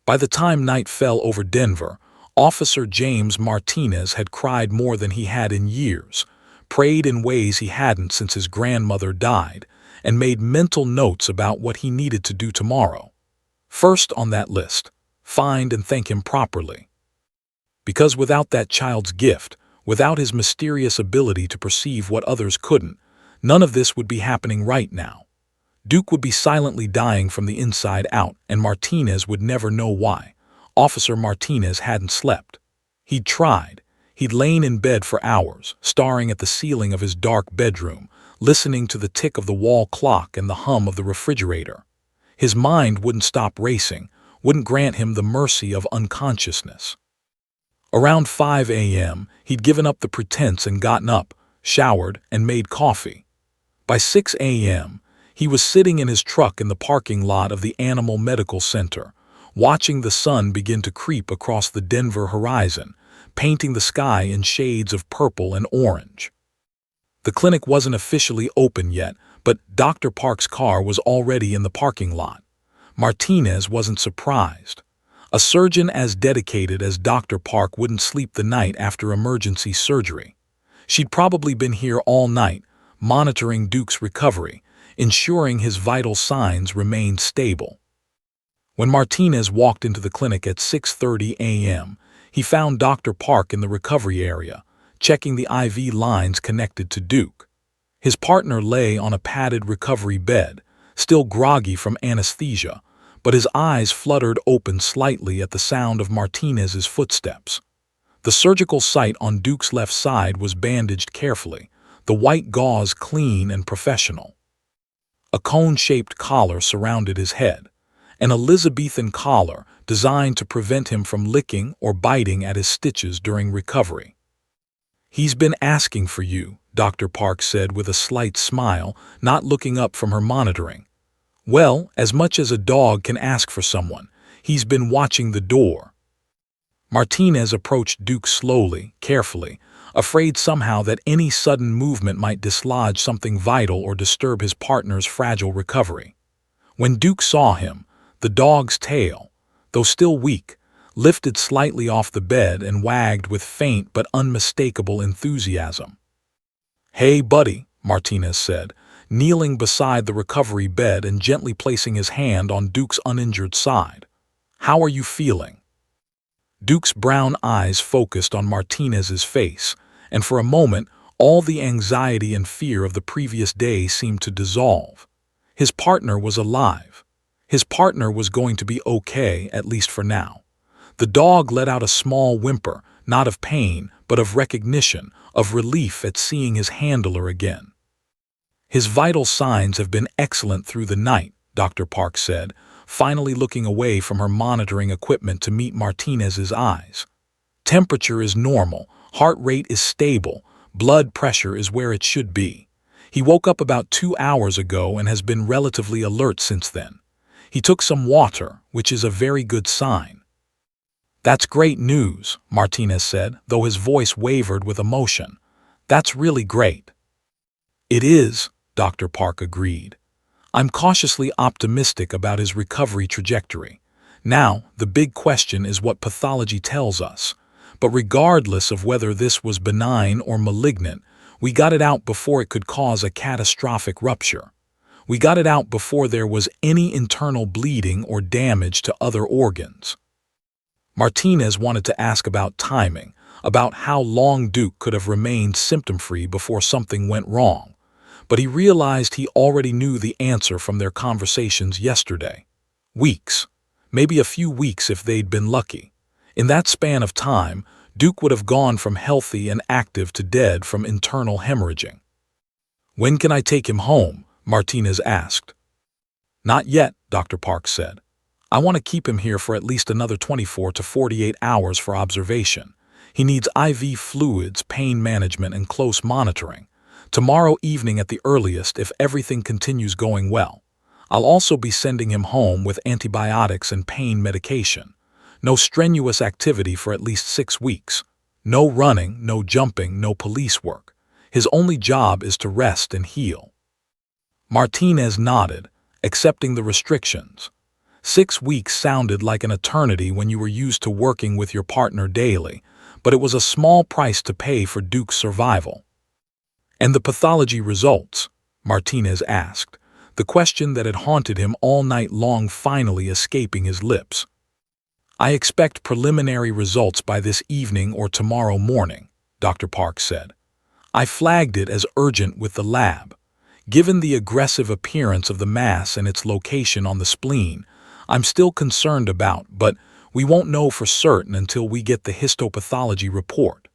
By the time night fell over Denver, Officer James Martinez had cried more than he had in years, prayed in ways he hadn't since his grandmother died, and made mental notes about what he needed to do tomorrow. First on that list, find and thank him properly. Because without that child's gift, without his mysterious ability to perceive what others couldn't, none of this would be happening right now. Duke would be silently dying from the inside out, and Martinez would never know why. Officer Martinez hadn't slept. He'd tried. He'd lain in bed for hours, staring at the ceiling of his dark bedroom, listening to the tick of the wall clock and the hum of the refrigerator. His mind wouldn't stop racing, wouldn't grant him the mercy of unconsciousness. Around 5 a.m., he'd given up the pretense and gotten up, showered, and made coffee. By 6 a.m., he was sitting in his truck in the parking lot of the Animal Medical Center, watching the sun begin to creep across the Denver horizon, painting the sky in shades of purple and orange. The clinic wasn't officially open yet, but Dr. Park's car was already in the parking lot. Martinez wasn't surprised. A surgeon as dedicated as Dr. Park wouldn't sleep the night after emergency surgery. She'd probably been here all night, monitoring Duke's recovery, ensuring his vital signs remained stable. When Martinez walked into the clinic at 6:30 a.m., he found Dr. Park in the recovery area, checking the IV lines connected to Duke. His partner lay on a padded recovery bed, still groggy from anesthesia, but his eyes fluttered open slightly at the sound of Martinez's footsteps. The surgical site on Duke's left side was bandaged carefully, the white gauze clean and professional. A cone-shaped collar surrounded his head, an Elizabethan collar designed to prevent him from licking or biting at his stitches during recovery. "He's been asking for you," Dr. Park said with a slight smile, not looking up from her monitoring. "Well, as much as a dog can ask for someone, he's been watching the door." Martinez approached Duke slowly, carefully, afraid somehow that any sudden movement might dislodge something vital or disturb his partner's fragile recovery. When Duke saw him, the dog's tail, though still weak, lifted slightly off the bed and wagged with faint but unmistakable enthusiasm. "Hey, buddy," Martinez said, kneeling beside the recovery bed and gently placing his hand on Duke's uninjured side. "How are you feeling?" Duke's brown eyes focused on Martinez's face, and for a moment all the anxiety and fear of the previous day seemed to dissolve. His partner was alive. His partner was going to be okay, at least for now. The dog let out a small whimper, not of pain, but of recognition, of relief at seeing his handler again. "His vital signs have been excellent through the night," Dr. Park said, finally looking away from her monitoring equipment to meet Martinez's eyes. "Temperature is normal, heart rate is stable, blood pressure is where it should be. He woke up about 2 hours ago and has been relatively alert since then. He took some water, which is a very good sign. That's great news, Martinez said, though his voice wavered with emotion. That's really great. It is, Dr. Park agreed. I'm cautiously optimistic about his recovery trajectory. Now, the big question is what pathology tells us. But regardless of whether this was benign or malignant, we got it out before it could cause a catastrophic rupture. We got it out before there was any internal bleeding or damage to other organs. Martinez wanted to ask about timing, about how long Duke could have remained symptom-free before something went wrong, but he realized he already knew the answer from their conversations yesterday. Weeks. Maybe a few weeks if they'd been lucky. In that span of time, Duke would have gone from healthy and active to dead from internal hemorrhaging. When can I take him home? Martinez asked. Not yet, Dr. Park said. I want to keep him here for at least another 24 to 48 hours for observation. He needs IV fluids, pain management, and close monitoring. Tomorrow evening at the earliest if everything continues going well. I'll also be sending him home with antibiotics and pain medication. No strenuous activity for at least 6 weeks. No running, no jumping, no police work. His only job is to rest and heal. Martinez nodded, accepting the restrictions. 6 weeks sounded like an eternity when you were used to working with your partner daily, but it was a small price to pay for Duke's survival. And the pathology results? Martinez asked, the question that had haunted him all night long finally escaping his lips. I expect preliminary results by this evening or tomorrow morning, Dr. Park said. I flagged it as urgent with the lab. Given the aggressive appearance of the mass and its location on the spleen, I'm still concerned about, but we won't know for certain until we get the histopathology report.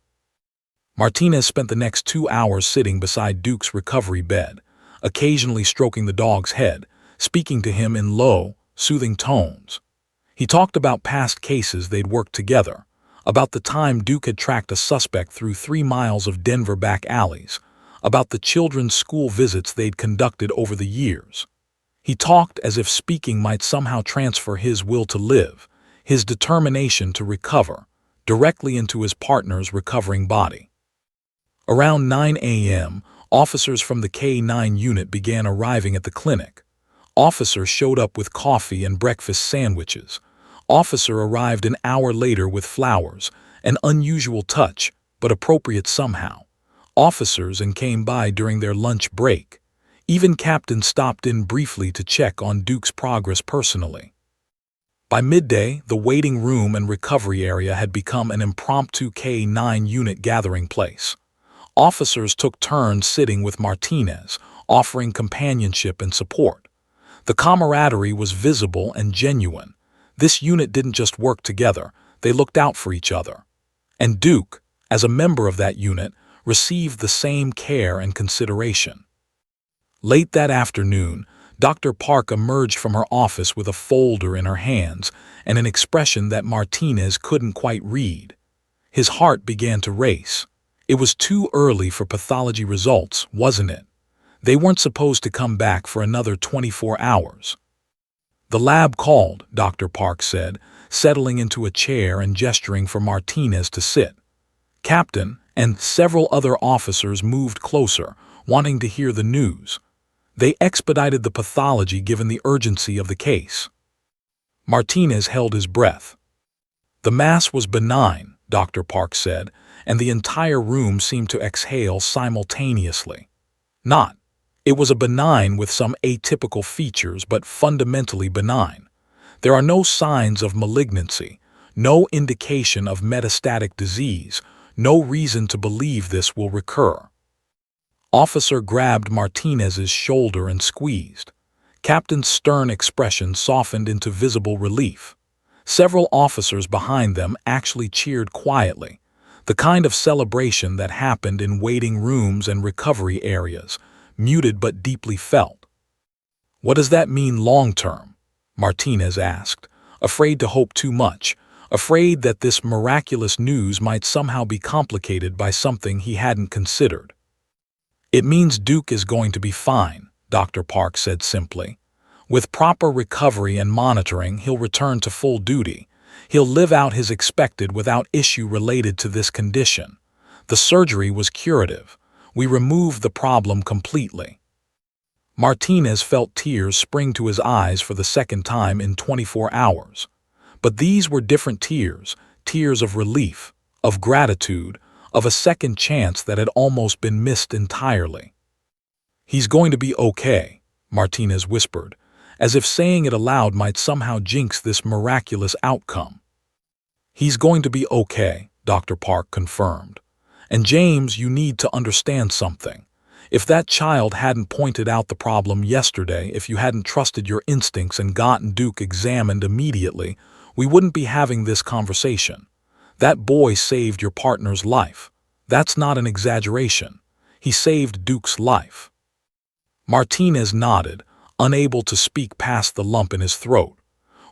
Martinez spent the next 2 hours sitting beside Duke's recovery bed, occasionally stroking the dog's head, speaking to him in low, soothing tones. He talked about past cases they'd worked together, about the time Duke had tracked a suspect through 3 miles of Denver back alleys, about the children's school visits they'd conducted over the years. He talked as if speaking might somehow transfer his will to live, his determination to recover, directly into his partner's recovering body. Around 9 a.m., officers from the K-9 unit began arriving at the clinic. Officer showed up with coffee and breakfast sandwiches. Officer arrived an hour later with flowers, an unusual touch, but appropriate somehow. Officers and came by during their lunch break. Even Captain stopped in briefly to check on Duke's progress personally. By midday, the waiting room and recovery area had become an impromptu K-9 unit gathering place. Officers took turns sitting with Martinez, offering companionship and support. The camaraderie was visible and genuine. This unit didn't just work together, they looked out for each other. And Duke, as a member of that unit, received the same care and consideration. Late that afternoon, Dr. Park emerged from her office with a folder in her hands and an expression that Martinez couldn't quite read. His heart began to race. It was too early for pathology results, wasn't it? They weren't supposed to come back for another 24 hours. The lab called, Dr. Park said, settling into a chair and gesturing for Martinez to sit. Captain and several other officers moved closer, wanting to hear the news. They expedited the pathology given the urgency of the case. Martinez held his breath. The mass was benign, Dr. Park said, and the entire room seemed to exhale simultaneously. Not. It was a benign with some atypical features, but fundamentally benign. There are no signs of malignancy, no indication of metastatic disease, no reason to believe this will recur. Officer grabbed Martinez's shoulder and squeezed. Captain's stern expression softened into visible relief. Several officers behind them actually cheered quietly, the kind of celebration that happened in waiting rooms and recovery areas, muted but deeply felt. What does that mean long-term? Martinez asked, afraid to hope too much, afraid that this miraculous news might somehow be complicated by something he hadn't considered. It means Duke is going to be fine, Dr. Park said simply. With proper recovery and monitoring, he'll return to full duty. He'll live out his expected without issue related to this condition. The surgery was curative. We removed the problem completely. Martinez felt tears spring to his eyes for the second time in 24 hours. But these were different tears, tears of relief, of gratitude, of a second chance that had almost been missed entirely. "He's going to be okay," Martinez whispered, as if saying it aloud might somehow jinx this miraculous outcome. "He's going to be okay," Dr. Park confirmed. "And James, you need to understand something. If that child hadn't pointed out the problem yesterday, if you hadn't trusted your instincts and gotten Duke examined immediately, we wouldn't be having this conversation. That boy saved your partner's life. That's not an exaggeration. He saved Duke's life." Martinez nodded, unable to speak past the lump in his throat.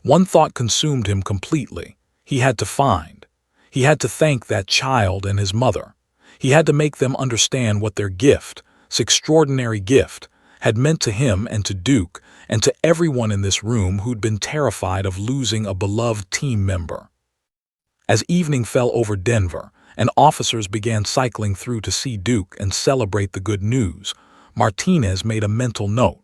One thought consumed him completely. He had to thank that child and his mother. He had to make them understand what their gift, this extraordinary gift, had meant to him and to Duke and to everyone in this room who'd been terrified of losing a beloved team member. As evening fell over Denver and officers began cycling through to see Duke and celebrate the good news, Martinez made a mental note.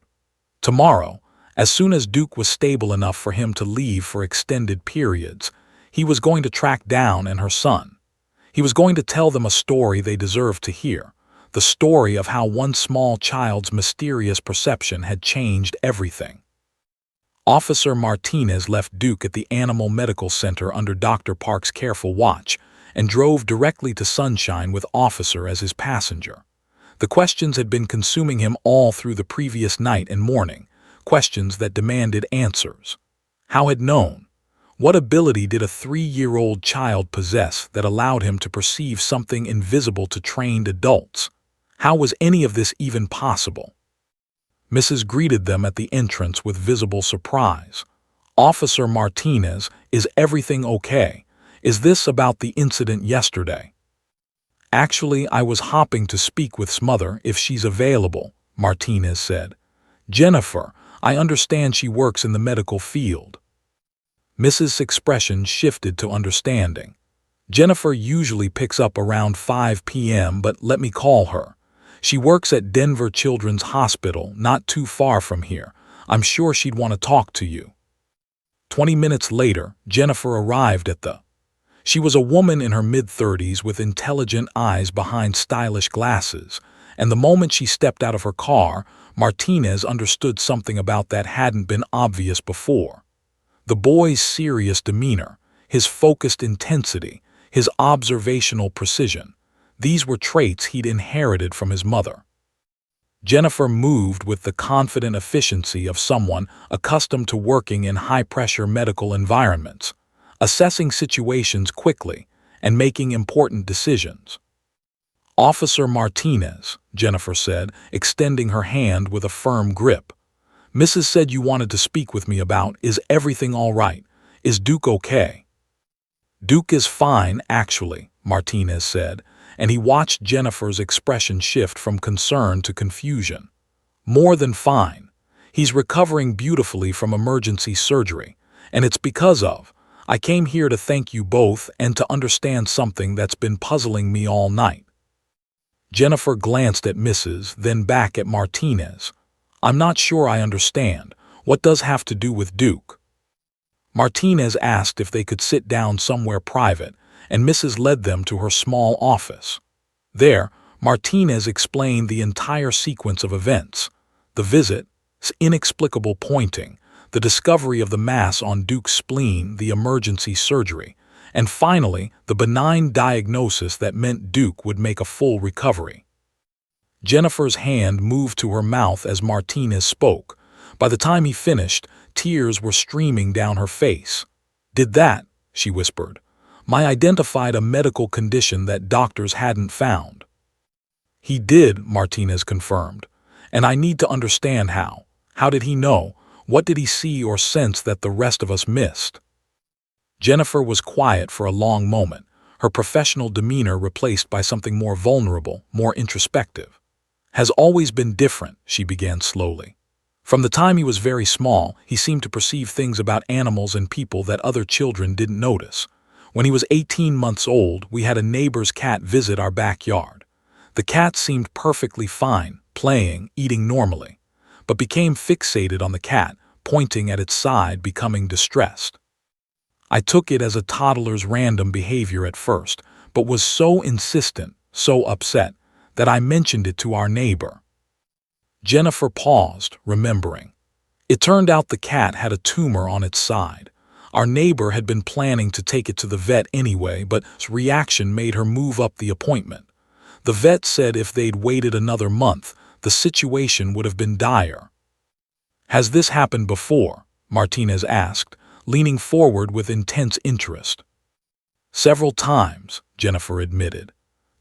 Tomorrow, as soon as Duke was stable enough for him to leave for extended periods, he was going to track down and her son. He was going to tell them a story they deserved to hear, the story of how one small child's mysterious perception had changed everything. Officer Martinez left Duke at the Animal Medical Center under Dr. Park's careful watch and drove directly to Sunshine with Officer as his passenger. The questions had been consuming him all through the previous night and morning, questions that demanded answers. How had known? What ability did a 3-year-old child possess that allowed him to perceive something invisible to trained adults? How was any of this even possible? Mrs. greeted them at the entrance with visible surprise. "Officer Martinez, is everything okay? Is this about the incident yesterday?" "Actually, I was hopping to speak with Smother if she's available," Martinez said. "Jennifer, I understand she works in the medical field." Mrs. expression shifted to understanding. "Jennifer usually picks up around 5 p.m., but let me call her. She works at Denver Children's Hospital, not too far from here. I'm sure she'd want to talk to you." 20 minutes later, Jennifer arrived at the. She was a woman in her mid-30s with intelligent eyes behind stylish glasses, and the moment she stepped out of her car, Martinez understood something about that hadn't been obvious before. The boy's serious demeanor, his focused intensity, his observational precision, these were traits he'd inherited from his mother. Jennifer moved with the confident efficiency of someone accustomed to working in high-pressure medical environments, assessing situations quickly and making important decisions. "Officer Martinez," Jennifer said, extending her hand with a firm grip. "Mrs. said you wanted to speak with me about, is everything all right? Is Duke okay?" "Duke is fine, actually," Martinez said, and he watched Jennifer's expression shift from concern to confusion. "More than fine. He's recovering beautifully from emergency surgery, and it's because of. I came here to thank you both and to understand something that's been puzzling me all night." Jennifer glanced at Mrs., then back at Martinez. "I'm not sure I understand. What does have to do with Duke?" Martinez asked if they could sit down somewhere private, and Mrs. led them to her small office. There, Martinez explained the entire sequence of events: the visit, inexplicable pointing, the discovery of the mass on Duke's spleen, the emergency surgery, and finally, the benign diagnosis that meant Duke would make a full recovery. Jennifer's hand moved to her mouth as Martinez spoke. By the time he finished, tears were streaming down her face. "Did that," she whispered. "My identified a medical condition that doctors hadn't found." "He did," Martinez confirmed. "And I need to understand how. How did he know? What did he see or sense that the rest of us missed?" Jennifer was quiet for a long moment, her professional demeanor replaced by something more vulnerable, more introspective. Has always been different, she began slowly. From the time he was very small, he seemed to perceive things about animals and people that other children didn't notice. When he was 18 months old, we had a neighbor's cat visit our backyard. The cat seemed perfectly fine, playing, eating normally, but became fixated on the cat, pointing at its side, becoming distressed. I took it as a toddler's random behavior at first, but was so insistent, so upset, that I mentioned it to our neighbor. Jennifer paused, remembering. It turned out the cat had a tumor on its side. Our neighbor had been planning to take it to the vet anyway, but its reaction made her move up the appointment. The vet said if they'd waited another month, the situation would have been dire. Has this happened before? Martinez asked, leaning forward with intense interest. Several times, Jennifer admitted.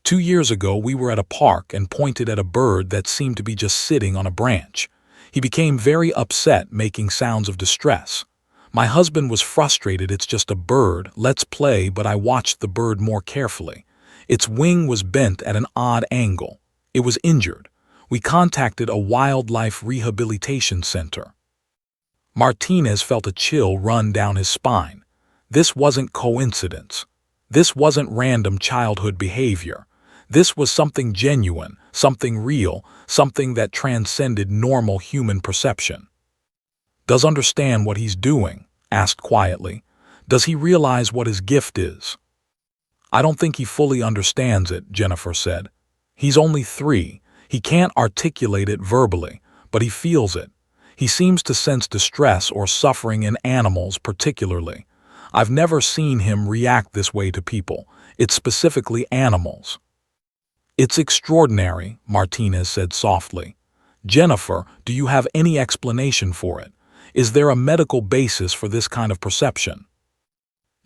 2 years ago, we were at a park and pointed at a bird that seemed to be just sitting on a branch. He became very upset, making sounds of distress. My husband was frustrated. It's just a bird, let's play, but I watched the bird more carefully. Its wing was bent at an odd angle. It was injured. We contacted a wildlife rehabilitation center. Martinez felt a chill run down his spine. This wasn't coincidence. This wasn't random childhood behavior. This was something genuine, something real, something that transcended normal human perception. Does understand what he's doing? Asked quietly. Does he realize what his gift is? I don't think he fully understands it, Jennifer said. He's only 3. He can't articulate it verbally, but he feels it. He seems to sense distress or suffering in animals particularly. I've never seen him react this way to people. It's specifically animals. It's extraordinary, Martinez said softly. Jennifer, do you have any explanation for it? Is there a medical basis for this kind of perception?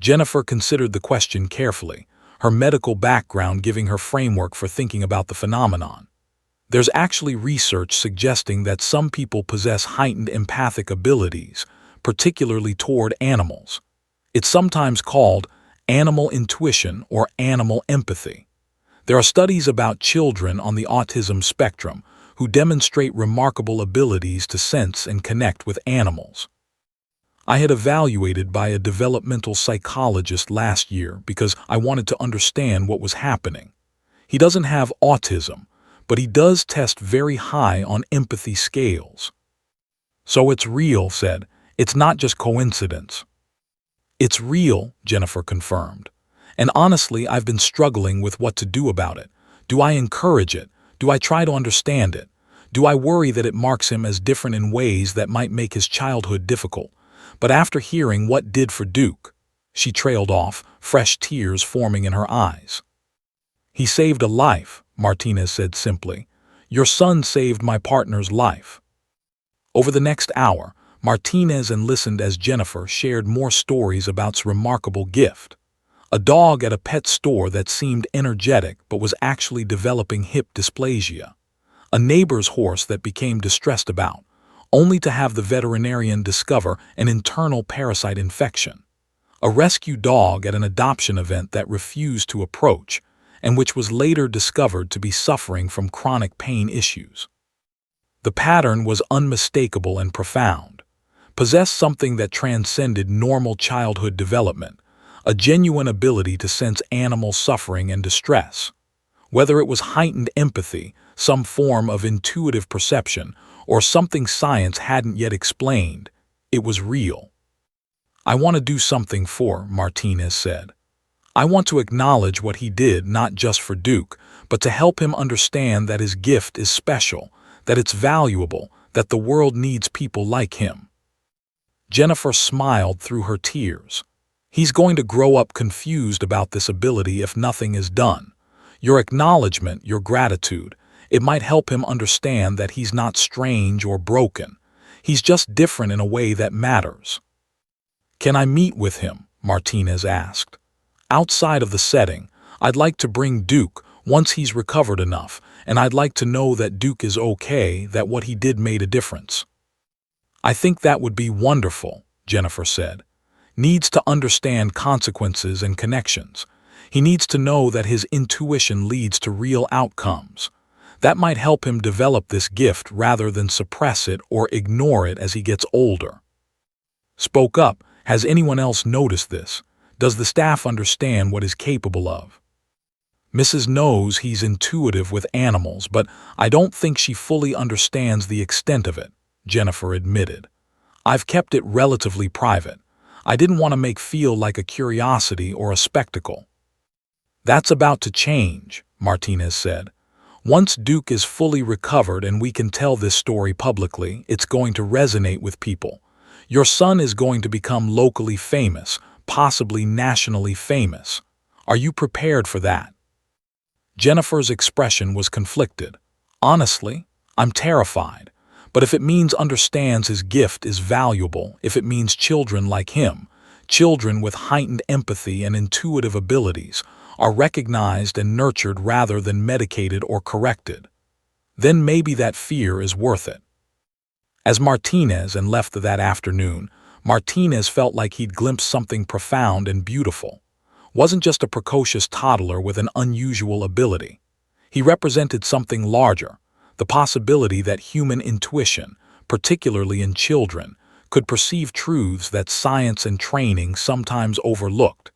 Jennifer considered the question carefully, her medical background giving her framework for thinking about the phenomenon. There's actually research suggesting that some people possess heightened empathic abilities, particularly toward animals. It's sometimes called animal intuition or animal empathy. There are studies about children on the autism spectrum who demonstrate remarkable abilities to sense and connect with animals. I had evaluated by a developmental psychologist last year because I wanted to understand what was happening. He doesn't have autism, but he does test very high on empathy scales. So it's real, said. It's not just coincidence. It's real, Jennifer confirmed. And honestly, I've been struggling with what to do about it. Do I encourage it? Do I try to understand it? Do I worry that it marks him as different in ways that might make his childhood difficult? But after hearing what did for Duke, she trailed off, fresh tears forming in her eyes. He saved a life, Martinez said simply. Your son saved my partner's life. Over the next hour, Martinez listened as Jennifer shared more stories about his remarkable gift. A dog at a pet store that seemed energetic but was actually developing hip dysplasia. A neighbor's horse that became distressed about, only to have the veterinarian discover an internal parasite infection. A rescue dog at an adoption event that refused to approach, and which was later discovered to be suffering from chronic pain issues. The pattern was unmistakable and profound. Possessed something that transcended normal childhood development, a genuine ability to sense animal suffering and distress. Whether it was heightened empathy, some form of intuitive perception, or something science hadn't yet explained, it was real. I want to do something for, Martinez said. I want to acknowledge what he did not just for Duke, but to help him understand that his gift is special, that it's valuable, that the world needs people like him. Jennifer smiled through her tears. He's going to grow up confused about this ability if nothing is done. Your acknowledgement, your gratitude, it might help him understand that he's not strange or broken. He's just different in a way that matters. Can I meet with him? Martinez asked. Outside of the setting, I'd like to bring Duke once he's recovered enough, and I'd like to know that Duke is okay, that what he did made a difference. I think that would be wonderful, Jennifer said. Needs to understand consequences and connections. He needs to know that his intuition leads to real outcomes. That might help him develop this gift rather than suppress it or ignore it as he gets older. Spoke up. Has anyone else noticed this? Does the staff understand what he's capable of? Mrs. knows he's intuitive with animals, but I don't think she fully understands the extent of it, Jennifer admitted. I've kept it relatively private. I didn't want to make feel like a curiosity or a spectacle. That's about to change, Martinez said. Once Duke is fully recovered and we can tell this story publicly, it's going to resonate with people. Your son is going to become locally famous, possibly nationally famous. Are you prepared for that? Jennifer's expression was conflicted. Honestly, I'm terrified. But if it means understands his gift is valuable, if it means children like him, children with heightened empathy and intuitive abilities, are recognized and nurtured rather than medicated or corrected, then maybe that fear is worth it. As Martinez left that afternoon, Martinez felt like he'd glimpsed something profound and beautiful. Wasn't just a precocious toddler with an unusual ability. He represented something larger, the possibility that human intuition, particularly in children, could perceive truths that science and training sometimes overlooked.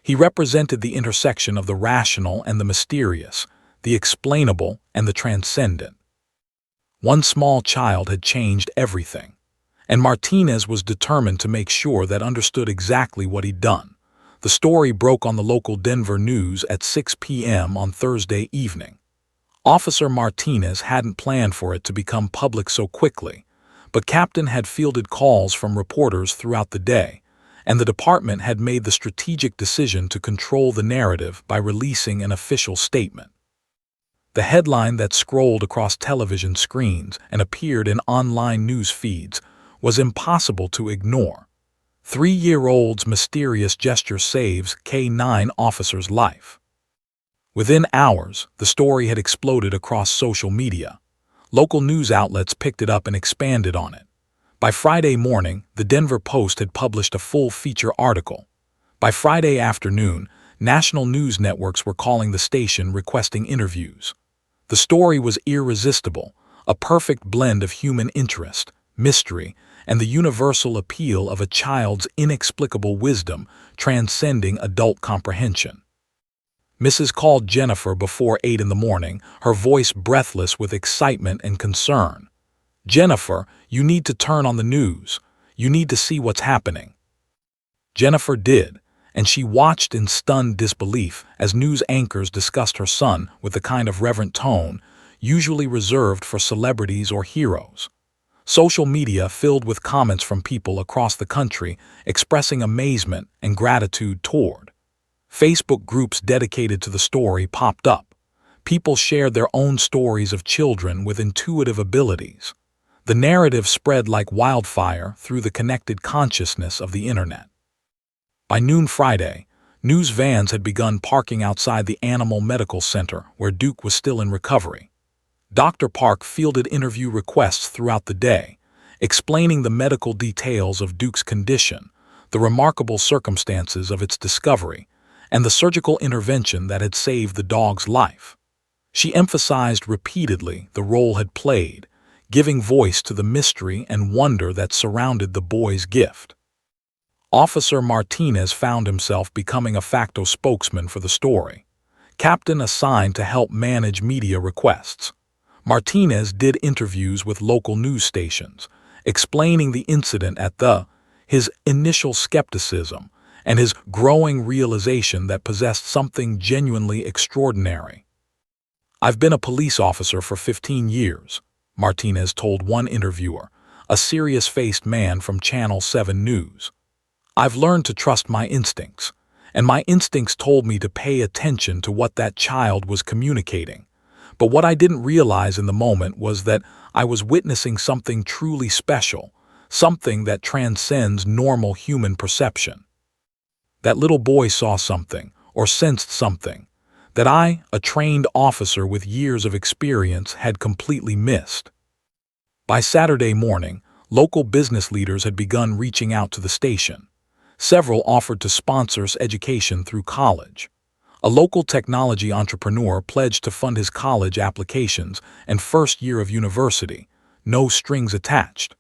He represented the intersection of the rational and the mysterious, the explainable and the transcendent. One small child had changed everything, and Martinez was determined to make sure that understood exactly what he'd done. The story broke on the local Denver news at 6 p.m. on Thursday evening. Officer Martinez hadn't planned for it to become public so quickly, but Captain had fielded calls from reporters throughout the day, and the department had made the strategic decision to control the narrative by releasing an official statement. The headline that scrolled across television screens and appeared in online news feeds was impossible to ignore. 3-year-old's mysterious gesture saves K-9 officer's life. Within hours, the story had exploded across social media. Local news outlets picked it up and expanded on it. By Friday morning, the Denver Post had published a full feature article. By Friday afternoon, national news networks were calling the station requesting interviews. The story was irresistible, a perfect blend of human interest, mystery, and the universal appeal of a child's inexplicable wisdom transcending adult comprehension. Mrs. called Jennifer before 8 in the morning, her voice breathless with excitement and concern. Jennifer, you need to turn on the news. You need to see what's happening. Jennifer did, and she watched in stunned disbelief as news anchors discussed her son with the kind of reverent tone usually reserved for celebrities or heroes. Social media filled with comments from people across the country expressing amazement and gratitude toward. Facebook groups dedicated to the story popped up. People shared their own stories of children with intuitive abilities. The narrative spread like wildfire through the connected consciousness of the internet. By noon Friday, news vans had begun parking outside the Animal Medical Center where Duke was still in recovery. Dr. Park fielded interview requests throughout the day, explaining the medical details of Duke's condition, the remarkable circumstances of its discovery, and the surgical intervention that had saved the dog's life. She emphasized repeatedly the role had played, giving voice to the mystery and wonder that surrounded the boy's gift. Officer Martinez found himself becoming a facto spokesman for the story, captain assigned to help manage media requests. Martinez did interviews with local news stations, explaining the incident his initial skepticism, and his growing realization that possessed something genuinely extraordinary. I've been a police officer for 15 years, Martinez told one interviewer, a serious-faced man from Channel 7 News. I've learned to trust my instincts, and my instincts told me to pay attention to what that child was communicating. But what I didn't realize in the moment was that I was witnessing something truly special, something that transcends normal human perception. That little boy saw something, or sensed something, that I, a trained officer with years of experience, had completely missed. By Saturday morning, local business leaders had begun reaching out to the station. Several offered to sponsor education through college. A local technology entrepreneur pledged to fund his college applications and first year of university, no strings attached.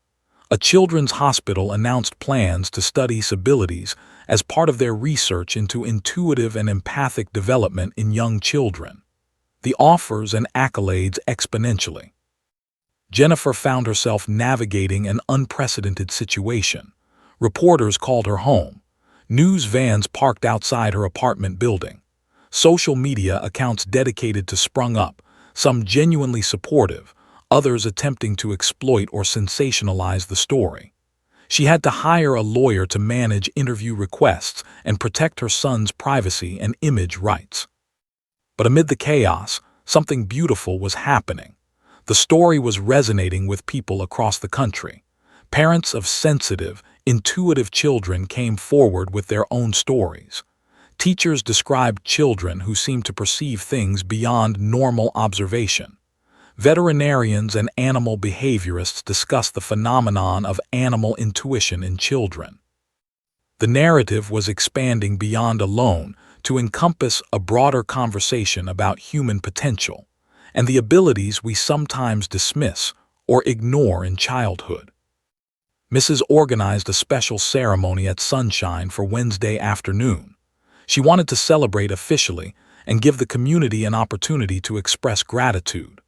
A children's hospital announced plans to study his abilities as part of their research into intuitive and empathic development in young children. The offers and accolades exponentially. Jennifer found herself navigating an unprecedented situation. Reporters called her home. News vans parked outside her apartment building. Social media accounts dedicated to sprung up, some genuinely supportive, others attempting to exploit or sensationalize the story. She had to hire a lawyer to manage interview requests and protect her son's privacy and image rights. But amid the chaos, something beautiful was happening. The story was resonating with people across the country. Parents of sensitive, intuitive children came forward with their own stories. Teachers described children who seemed to perceive things beyond normal observation. Veterinarians and animal behaviorists discussed the phenomenon of animal intuition in children. The narrative was expanding beyond alone to encompass a broader conversation about human potential and the abilities we sometimes dismiss or ignore in childhood. Mrs. organized a special ceremony at Sunshine for Wednesday afternoon. She wanted to celebrate officially and give the community an opportunity to express gratitude.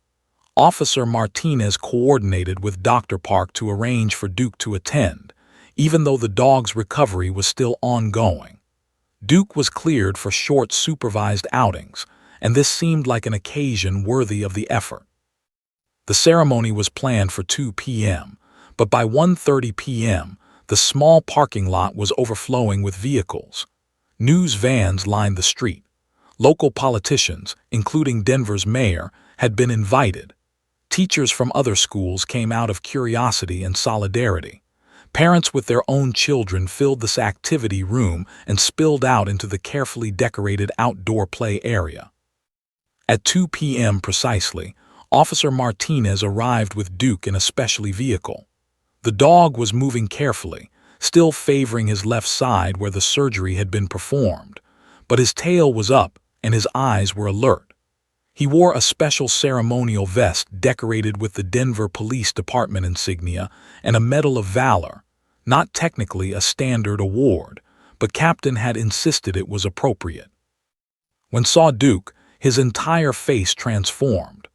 Officer Martinez coordinated with Dr. Park to arrange for Duke to attend, even though the dog's recovery was still ongoing. Duke was cleared for short supervised outings, and this seemed like an occasion worthy of the effort. The ceremony was planned for 2 p.m., but by 1:30 p.m., the small parking lot was overflowing with vehicles. News vans lined the street. Local politicians, including Denver's mayor, had been invited. Teachers from other schools came out of curiosity and solidarity. Parents with their own children filled this activity room and spilled out into the carefully decorated outdoor play area. At 2 p.m. precisely, Officer Martinez arrived with Duke in a specialty vehicle. The dog was moving carefully, still favoring his left side where the surgery had been performed, but his tail was up and his eyes were alert. He wore a special ceremonial vest decorated with the Denver Police Department insignia and a Medal of Valor, not technically a standard award, but Captain had insisted it was appropriate. When saw Duke, his entire face transformed.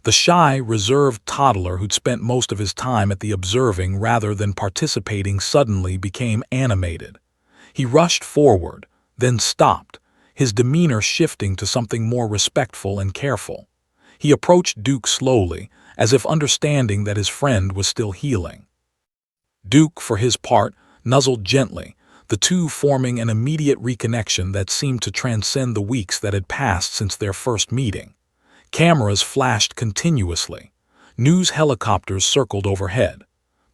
The shy, reserved toddler who'd spent most of his time at the observing rather than participating suddenly became animated. He rushed forward, then stopped, his demeanor shifting to something more respectful and careful. He approached Duke slowly, as if understanding that his friend was still healing. Duke, for his part, nuzzled gently, the two forming an immediate reconnection that seemed to transcend the weeks that had passed since their first meeting. Cameras flashed continuously. News helicopters circled overhead.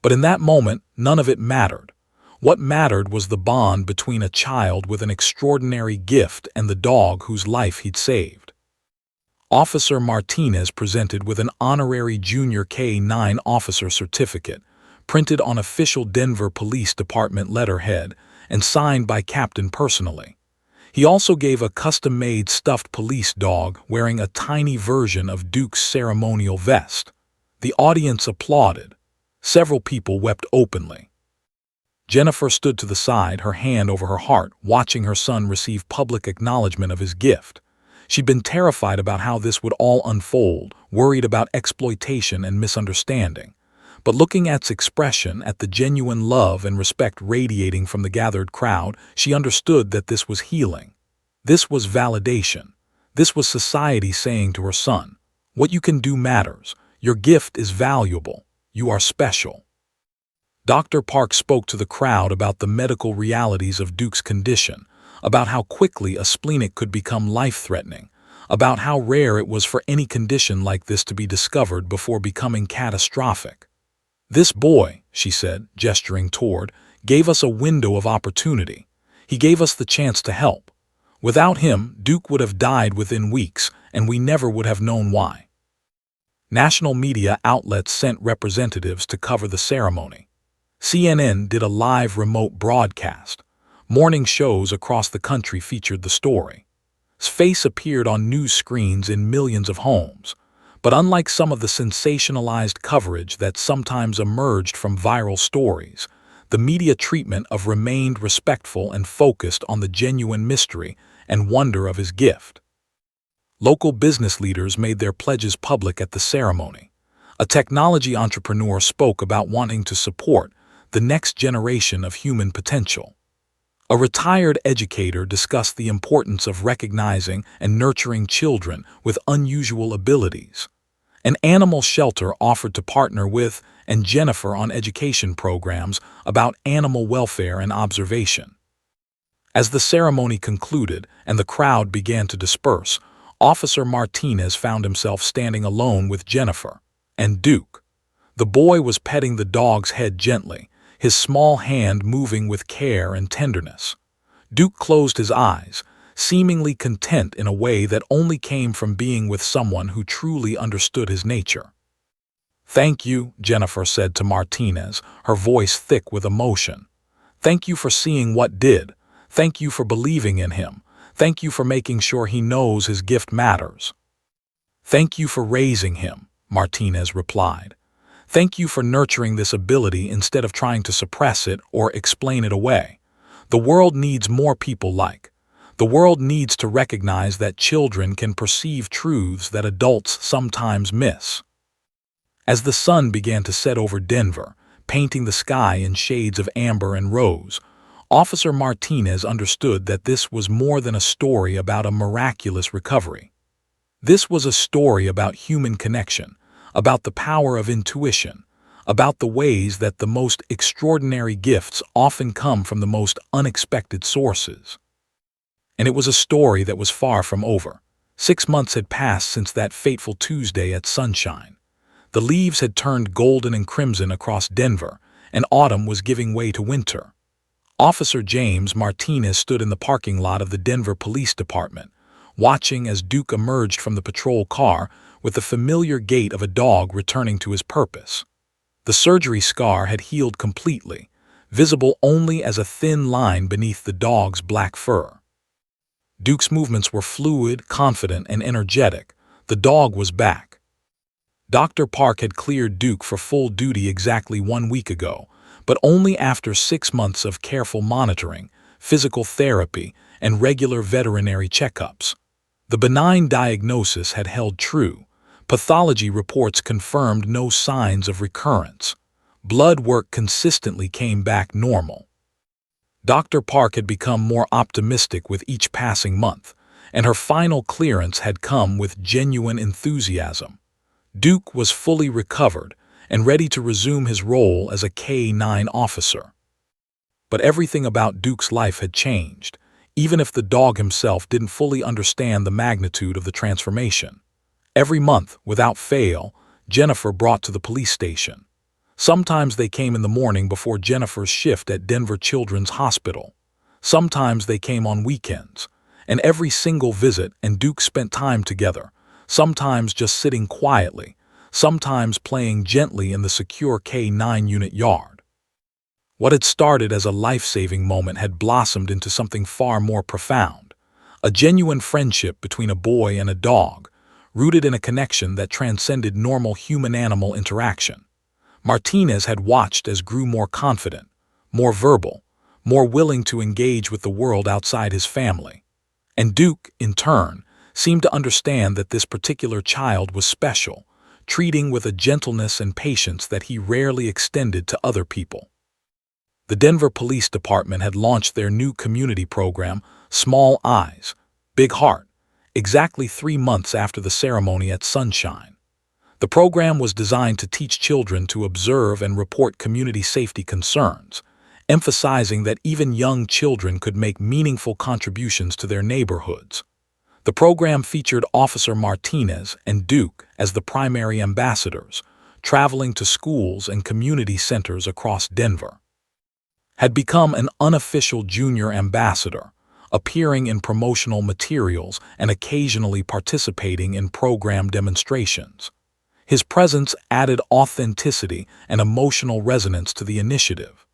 But in that moment, none of it mattered. What mattered was the bond between a child with an extraordinary gift and the dog whose life he'd saved. Officer Martinez presented with an honorary Junior K-9 officer certificate, printed on official Denver Police Department letterhead and signed by Captain personally. He also gave a custom-made stuffed police dog wearing a tiny version of Duke's ceremonial vest. The audience applauded. Several people wept openly. Jennifer stood to the side, her hand over her heart, watching her son receive public acknowledgement of his gift. She'd been terrified about how this would all unfold, worried about exploitation and misunderstanding. But looking at its expression, at the genuine love and respect radiating from the gathered crowd, she understood that this was healing. This was validation. This was society saying to her son, "What you can do matters. Your gift is valuable. You are special." Dr. Park spoke to the crowd about the medical realities of Duke's condition, about how quickly a splenic could become life-threatening, about how rare it was for any condition like this to be discovered before becoming catastrophic. "This boy," she said, gesturing toward, "gave us a window of opportunity. He gave us the chance to help. Without him, Duke would have died within weeks, and we never would have known why." National media outlets sent representatives to cover the ceremony. CNN did a live remote broadcast. Morning shows across the country featured the story. His face appeared on news screens in millions of homes. But unlike some of the sensationalized coverage that sometimes emerged from viral stories, the media treatment of remained respectful and focused on the genuine mystery and wonder of his gift. Local business leaders made their pledges public at the ceremony. A technology entrepreneur spoke about wanting to support the next generation of human potential. A retired educator discussed the importance of recognizing and nurturing children with unusual abilities. An animal shelter offered to partner with and Jennifer on education programs about animal welfare and observation. As the ceremony concluded and the crowd began to disperse, Officer Martinez found himself standing alone with Jennifer and Duke. The boy was petting the dog's head gently, his small hand moving with care and tenderness. Duke closed his eyes, seemingly content in a way that only came from being with someone who truly understood his nature. "Thank you," Jennifer said to Martinez, her voice thick with emotion. "Thank you for seeing what did. Thank you for believing in him. Thank you for making sure he knows his gift matters." "Thank you for raising him," Martinez replied. "Thank you for nurturing this ability instead of trying to suppress it or explain it away. The world needs more people like. The world needs to recognize that children can perceive truths that adults sometimes miss." As the sun began to set over Denver, painting the sky in shades of amber and rose, Officer Martinez understood that this was more than a story about a miraculous recovery. This was a story about human connection, about the power of intuition, about the ways that the most extraordinary gifts often come from the most unexpected sources. And it was a story that was far from over. 6 months had passed since that fateful Tuesday at Sunshine. The leaves had turned golden and crimson across Denver, and autumn was giving way to winter. Officer James Martinez stood in the parking lot of the Denver Police Department, watching as Duke emerged from the patrol car with the familiar gait of a dog returning to his purpose. The surgery scar had healed completely, visible only as a thin line beneath the dog's black fur. Duke's movements were fluid, confident, and energetic. The dog was back. Dr. Park had cleared Duke for full duty exactly 1 week ago, but only after 6 months of careful monitoring, physical therapy, and regular veterinary checkups. The benign diagnosis had held true. Pathology reports confirmed no signs of recurrence. Blood work consistently came back normal. Dr. Park had become more optimistic with each passing month, and her final clearance had come with genuine enthusiasm. Duke was fully recovered and ready to resume his role as a K-9 officer. But everything about Duke's life had changed, even if the dog himself didn't fully understand the magnitude of the transformation. Every month, without fail, Jennifer brought to the police station. Sometimes they came in the morning before Jennifer's shift at Denver Children's Hospital. Sometimes they came on weekends. And every single visit and Duke spent time together, sometimes just sitting quietly, sometimes playing gently in the secure K-9 unit yard. What had started as a life-saving moment had blossomed into something far more profound, a genuine friendship between a boy and a dog, rooted in a connection that transcended normal human-animal interaction. Martinez had watched as grew more confident, more verbal, more willing to engage with the world outside his family. And Duke, in turn, seemed to understand that this particular child was special, treating with a gentleness and patience that he rarely extended to other people. The Denver Police Department had launched their new community program, Small Eyes, Big Heart, exactly 3 months after the ceremony at Sunshine. The program was designed to teach children to observe and report community safety concerns, emphasizing that even young children could make meaningful contributions to their neighborhoods. The program featured Officer Martinez and Duke as the primary ambassadors, traveling to schools and community centers across Denver. Had become an unofficial junior ambassador, appearing in promotional materials and occasionally participating in program demonstrations. His presence added authenticity and emotional resonance to the initiative.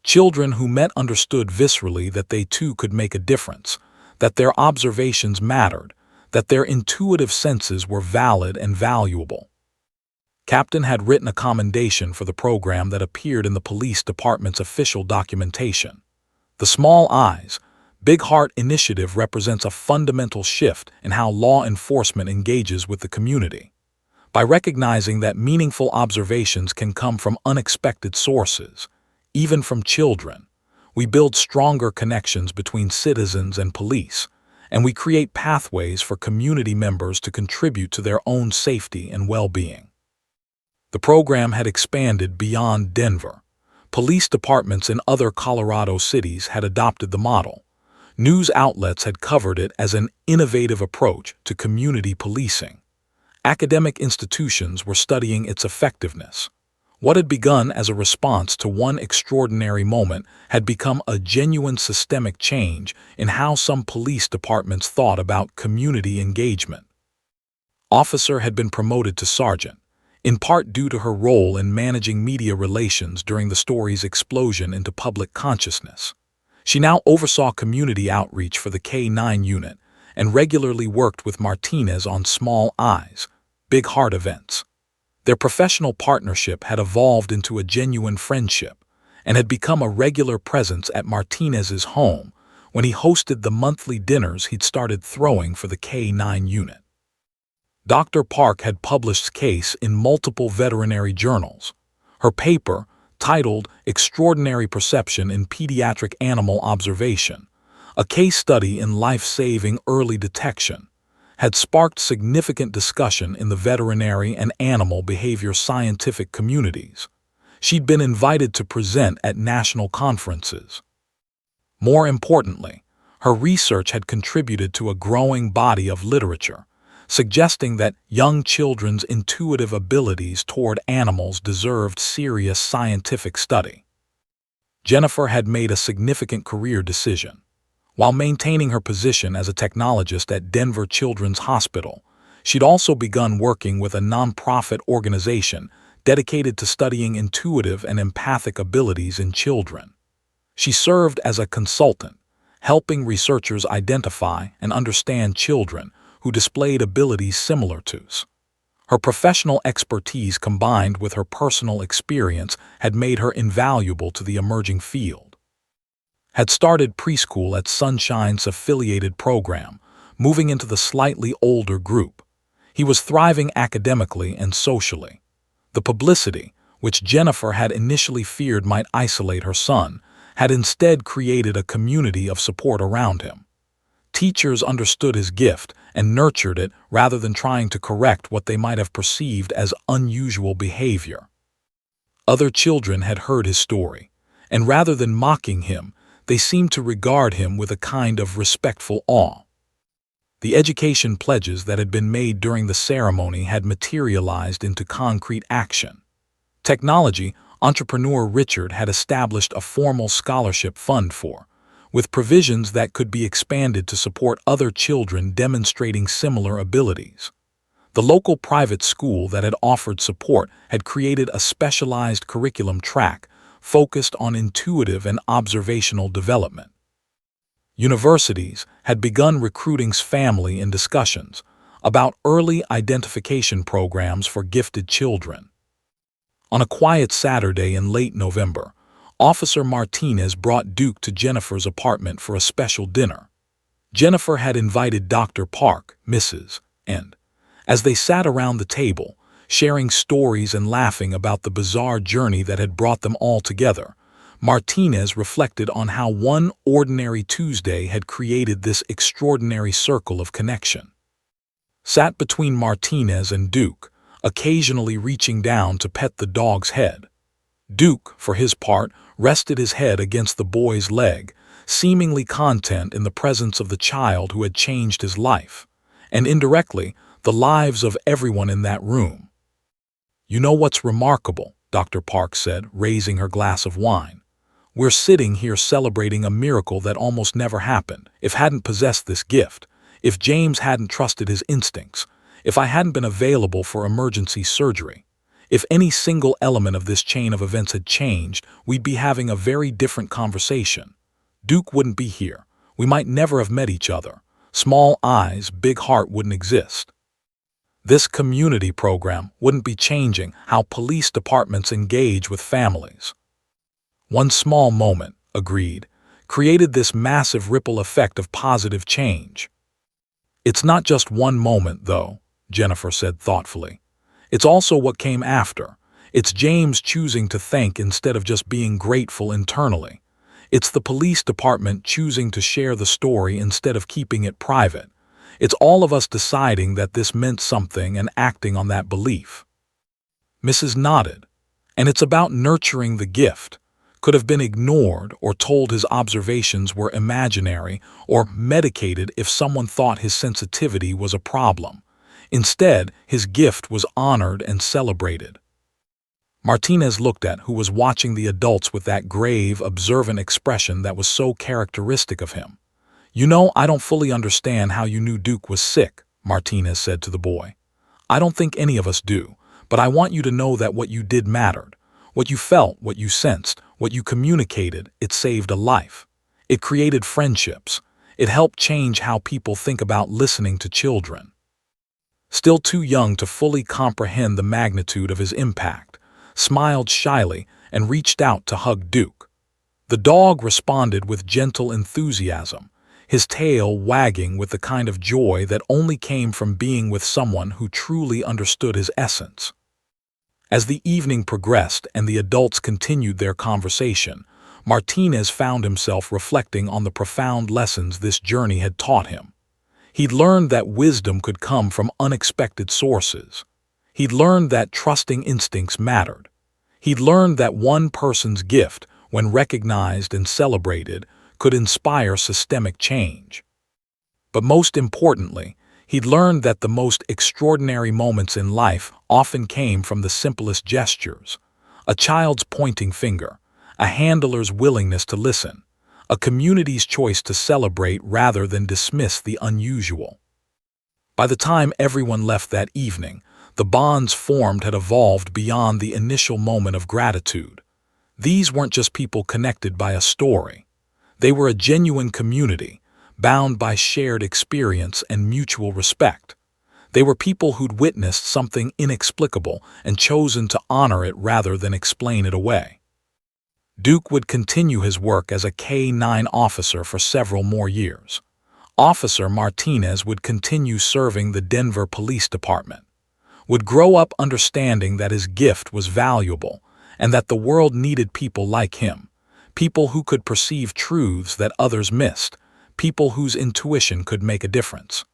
Children who met understood viscerally that they too could make a difference, that their observations mattered, that their intuitive senses were valid and valuable. Captain had written a commendation for the program that appeared in the police department's official documentation. The Small Eyes, Big Heart initiative represents a fundamental shift in how law enforcement engages with the community. By recognizing that meaningful observations can come from unexpected sources, even from children, we build stronger connections between citizens and police, and we create pathways for community members to contribute to their own safety and well-being. The program had expanded beyond Denver. Police departments in other Colorado cities had adopted the model. News outlets had covered it as an innovative approach to community policing. Academic institutions were studying its effectiveness. What had begun as a response to one extraordinary moment had become a genuine systemic change in how some police departments thought about community engagement. Officer had been promoted to sergeant, in part due to her role in managing media relations during the story's explosion into public consciousness. She now oversaw community outreach for the K-9 unit and regularly worked with Martinez on Small Eyes, Big Heart events. Their professional partnership had evolved into a genuine friendship and had become a regular presence at Martinez's home when he hosted the monthly dinners he'd started throwing for the K-9 unit. Dr. Park had published case in multiple veterinary journals. Her paper, titled Extraordinary Perception in Pediatric Animal Observation, a case study in life-saving early detection, had sparked significant discussion in the veterinary and animal behavior scientific communities. She'd been invited to present at national conferences. More importantly, her research had contributed to a growing body of literature, suggesting that young children's intuitive abilities toward animals deserved serious scientific study. Jennifer had made a significant career decision. While maintaining her position as a technologist at Denver Children's Hospital, she'd also begun working with a nonprofit organization dedicated to studying intuitive and empathic abilities in children. She served as a consultant, helping researchers identify and understand children who displayed abilities similar to hers. Her professional expertise combined with her personal experience had made her invaluable to the emerging field. Had started preschool at Sunshine's affiliated program, moving into the slightly older group. He was thriving academically and socially. The publicity, which Jennifer had initially feared might isolate her son, had instead created a community of support around him. Teachers understood his gift and nurtured it rather than trying to correct what they might have perceived as unusual behavior. Other children had heard his story, and rather than mocking him, they seemed to regard him with a kind of respectful awe. The education pledges that had been made during the ceremony had materialized into concrete action. Technology entrepreneur Richard had established a formal scholarship fund for, with provisions that could be expanded to support other children demonstrating similar abilities. The local private school that had offered support had created a specialized curriculum track focused on intuitive and observational development. Universities had begun recruiting family in discussions about early identification programs for gifted children. On a quiet Saturday in late November, Officer Martinez brought Duke to Jennifer's apartment for a special dinner. Jennifer had invited Dr. Park, Mrs. and, as they sat around the table, sharing stories and laughing about the bizarre journey that had brought them all together, Martinez reflected on how one ordinary Tuesday had created this extraordinary circle of connection. Sat between Martinez and Duke, occasionally reaching down to pet the dog's head. Duke, for his part, rested his head against the boy's leg, seemingly content in the presence of the child who had changed his life, and indirectly, the lives of everyone in that room. "You know what's remarkable," Dr. Park said, raising her glass of wine. "We're sitting here celebrating a miracle that almost never happened. If hadn't possessed this gift, if James hadn't trusted his instincts, if I hadn't been available for emergency surgery, if any single element of this chain of events had changed, we'd be having a very different conversation. Duke wouldn't be here. We might never have met each other. Small eyes, big heart wouldn't exist. This community program wouldn't be changing how police departments engage with families. One small moment, agreed, created this massive ripple effect of positive change. It's not just one moment, though, Jennifer said thoughtfully. It's also what came after. It's James choosing to thank instead of just being grateful internally. It's the police department choosing to share the story instead of keeping it private. It's all of us deciding that this meant something and acting on that belief. Mrs. nodded. And it's about nurturing the gift. Could have been ignored or told his observations were imaginary or medicated if someone thought his sensitivity was a problem. Instead, his gift was honored and celebrated. Martinez looked at who was watching the adults with that grave, observant expression that was so characteristic of him. "You know, I don't fully understand how you knew Duke was sick," Martinez said to the boy. "I don't think any of us do, but I want you to know that what you did mattered. What you felt, what you sensed, what you communicated, it saved a life. It created friendships. It helped change how people think about listening to children." Still too young to fully comprehend the magnitude of his impact, smiled shyly and reached out to hug Duke. The dog responded with gentle enthusiasm, his tail wagging with the kind of joy that only came from being with someone who truly understood his essence. As the evening progressed and the adults continued their conversation, Martinez found himself reflecting on the profound lessons this journey had taught him. He'd learned that wisdom could come from unexpected sources. He'd learned that trusting instincts mattered. He'd learned that one person's gift, when recognized and celebrated, could inspire systemic change. But most importantly, he'd learned that the most extraordinary moments in life often came from the simplest gestures. A child's pointing finger, a handler's willingness to listen, a community's choice to celebrate rather than dismiss the unusual. By the time everyone left that evening, the bonds formed had evolved beyond the initial moment of gratitude. These weren't just people connected by a story. They were a genuine community, bound by shared experience and mutual respect. They were people who'd witnessed something inexplicable and chosen to honor it rather than explain it away. Duke would continue his work as a K-9 officer for several more years. Officer Martinez would continue serving the Denver Police Department, would grow up understanding that his gift was valuable and that the world needed people like him, people who could perceive truths that others missed, people whose intuition could make a difference.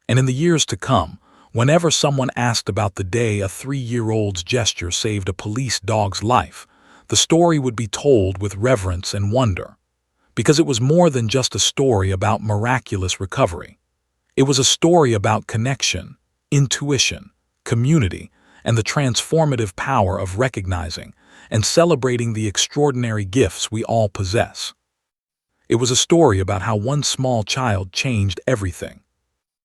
And in the years to come, whenever someone asked about the day a 3-year-old's gesture saved a police dog's life, the story would be told with reverence and wonder. Because it was more than just a story about miraculous recovery. It was a story about connection, intuition, community, and the transformative power of recognizing and celebrating the extraordinary gifts we all possess. It was a story about how one small child changed everything.